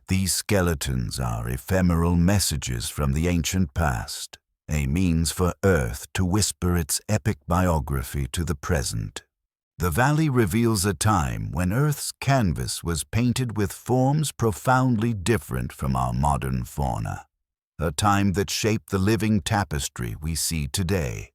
these skeletons are ephemeral messages from the ancient past, a means for Earth to whisper its epic biography to the present. The valley reveals a time when Earth's canvas was painted with forms profoundly different from our modern fauna, a time that shaped the living tapestry we see today.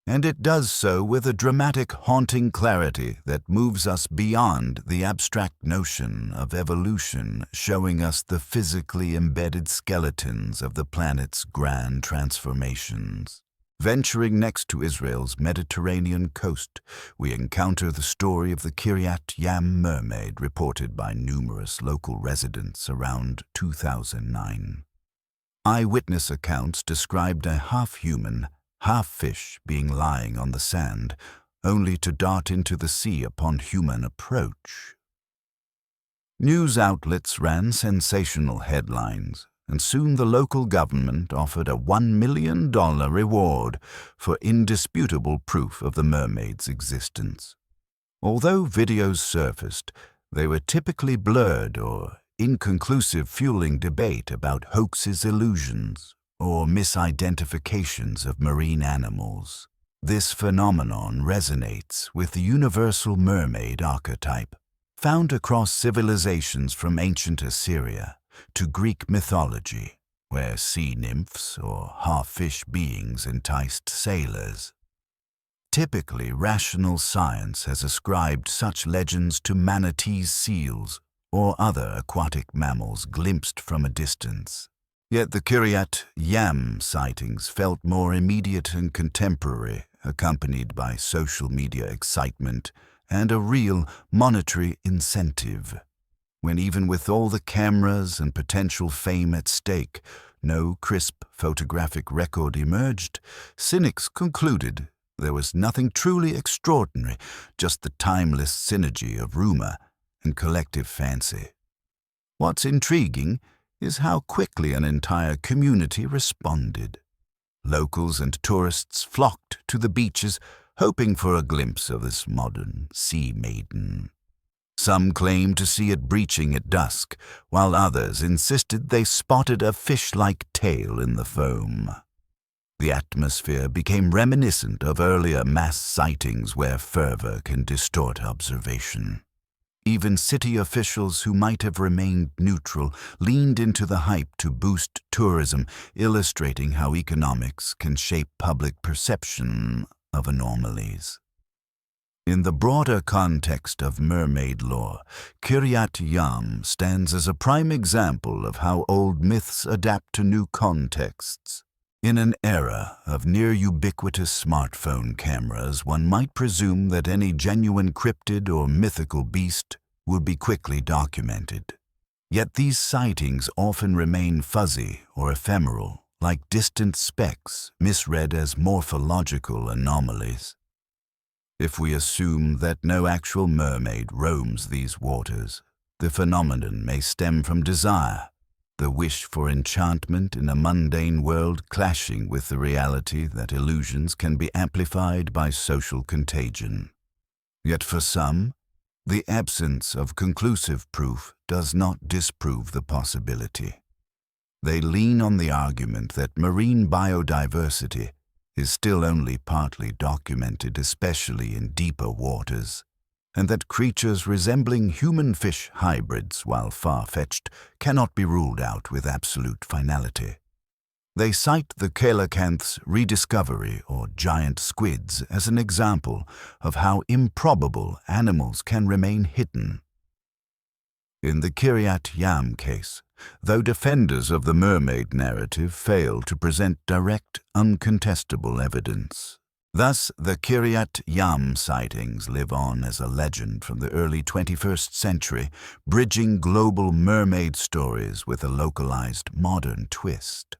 And it does so with a dramatic, haunting clarity that moves us beyond the abstract notion of evolution, showing us the physically embedded skeletons of the planet's grand transformations. Venturing next to Israel's Mediterranean coast, we encounter the story of the Kiryat Yam mermaid reported by numerous local residents around 2009. Eyewitness accounts described a half-human, half-fish being lying on the sand, only to dart into the sea upon human approach. News outlets ran sensational headlines, and soon the local government offered a $1 million reward for indisputable proof of the mermaid's existence. Although videos surfaced, they were typically blurred or inconclusive, fueling debate about hoaxes, illusions, or misidentifications of marine animals. This phenomenon resonates with the universal mermaid archetype, found across civilizations from ancient Assyria to Greek mythology, where sea nymphs or half-fish beings enticed sailors. Typically, rational science has ascribed such legends to manatees, seals, or other aquatic mammals glimpsed from a distance. Yet the Kiryat Yam sightings felt more immediate and contemporary, accompanied by social media excitement and a real monetary incentive. When even with all the cameras and potential fame at stake, no crisp photographic record emerged, cynics concluded there was nothing truly extraordinary, just the timeless synergy of rumor and collective fancy. What's intriguing is how quickly an entire community responded. Locals and tourists flocked to the beaches, hoping for a glimpse of this modern sea maiden. Some claimed to see it breaching at dusk, while others insisted they spotted a fish-like tail in the foam. The atmosphere became reminiscent of earlier mass sightings where fervor can distort observation. Even city officials who might have remained neutral leaned into the hype to boost tourism, illustrating how economics can shape public perception of anomalies. In the broader context of mermaid lore, Kiryat Yam stands as a prime example of how old myths adapt to new contexts. In an era of near-ubiquitous smartphone cameras, one might presume that any genuine cryptid or mythical beast would be quickly documented. Yet these sightings often remain fuzzy or ephemeral, like distant specks misread as morphological anomalies. If we assume that no actual mermaid roams these waters, the phenomenon may stem from desire, the wish for enchantment in a mundane world clashing with the reality that illusions can be amplified by social contagion. Yet for some, the absence of conclusive proof does not disprove the possibility. They lean on the argument that marine biodiversity is still only partly documented, especially in deeper waters, and that creatures resembling human fish hybrids, while far-fetched, cannot be ruled out with absolute finality. They cite the coelacanth's rediscovery, or giant squids, as an example of how improbable animals can remain hidden. In the Kiryat Yam case, though defenders of the mermaid narrative fail to present direct, uncontestable evidence, thus, the Kiryat Yam sightings live on as a legend from the early 21st century, bridging global mermaid stories with a localized modern twist.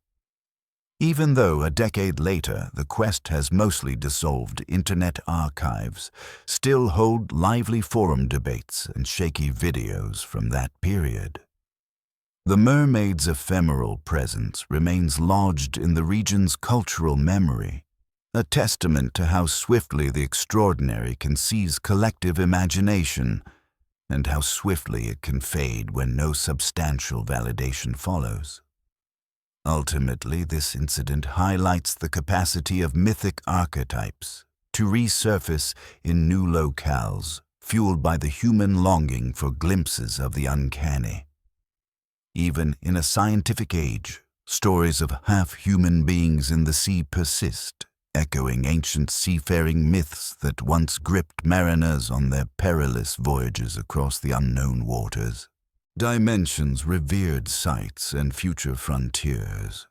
Even though a decade later the quest has mostly dissolved, internet archives still hold lively forum debates and shaky videos from that period. The mermaid's ephemeral presence remains lodged in the region's cultural memory, a testament to how swiftly the extraordinary can seize collective imagination and how swiftly it can fade when no substantial validation follows. Ultimately, this incident highlights the capacity of mythic archetypes to resurface in new locales, fueled by the human longing for glimpses of the uncanny. Even in a scientific age, stories of half-human beings in the sea persist, echoing ancient seafaring myths that once gripped mariners on their perilous voyages across the unknown waters. Dimensions, revered sites, and future frontiers.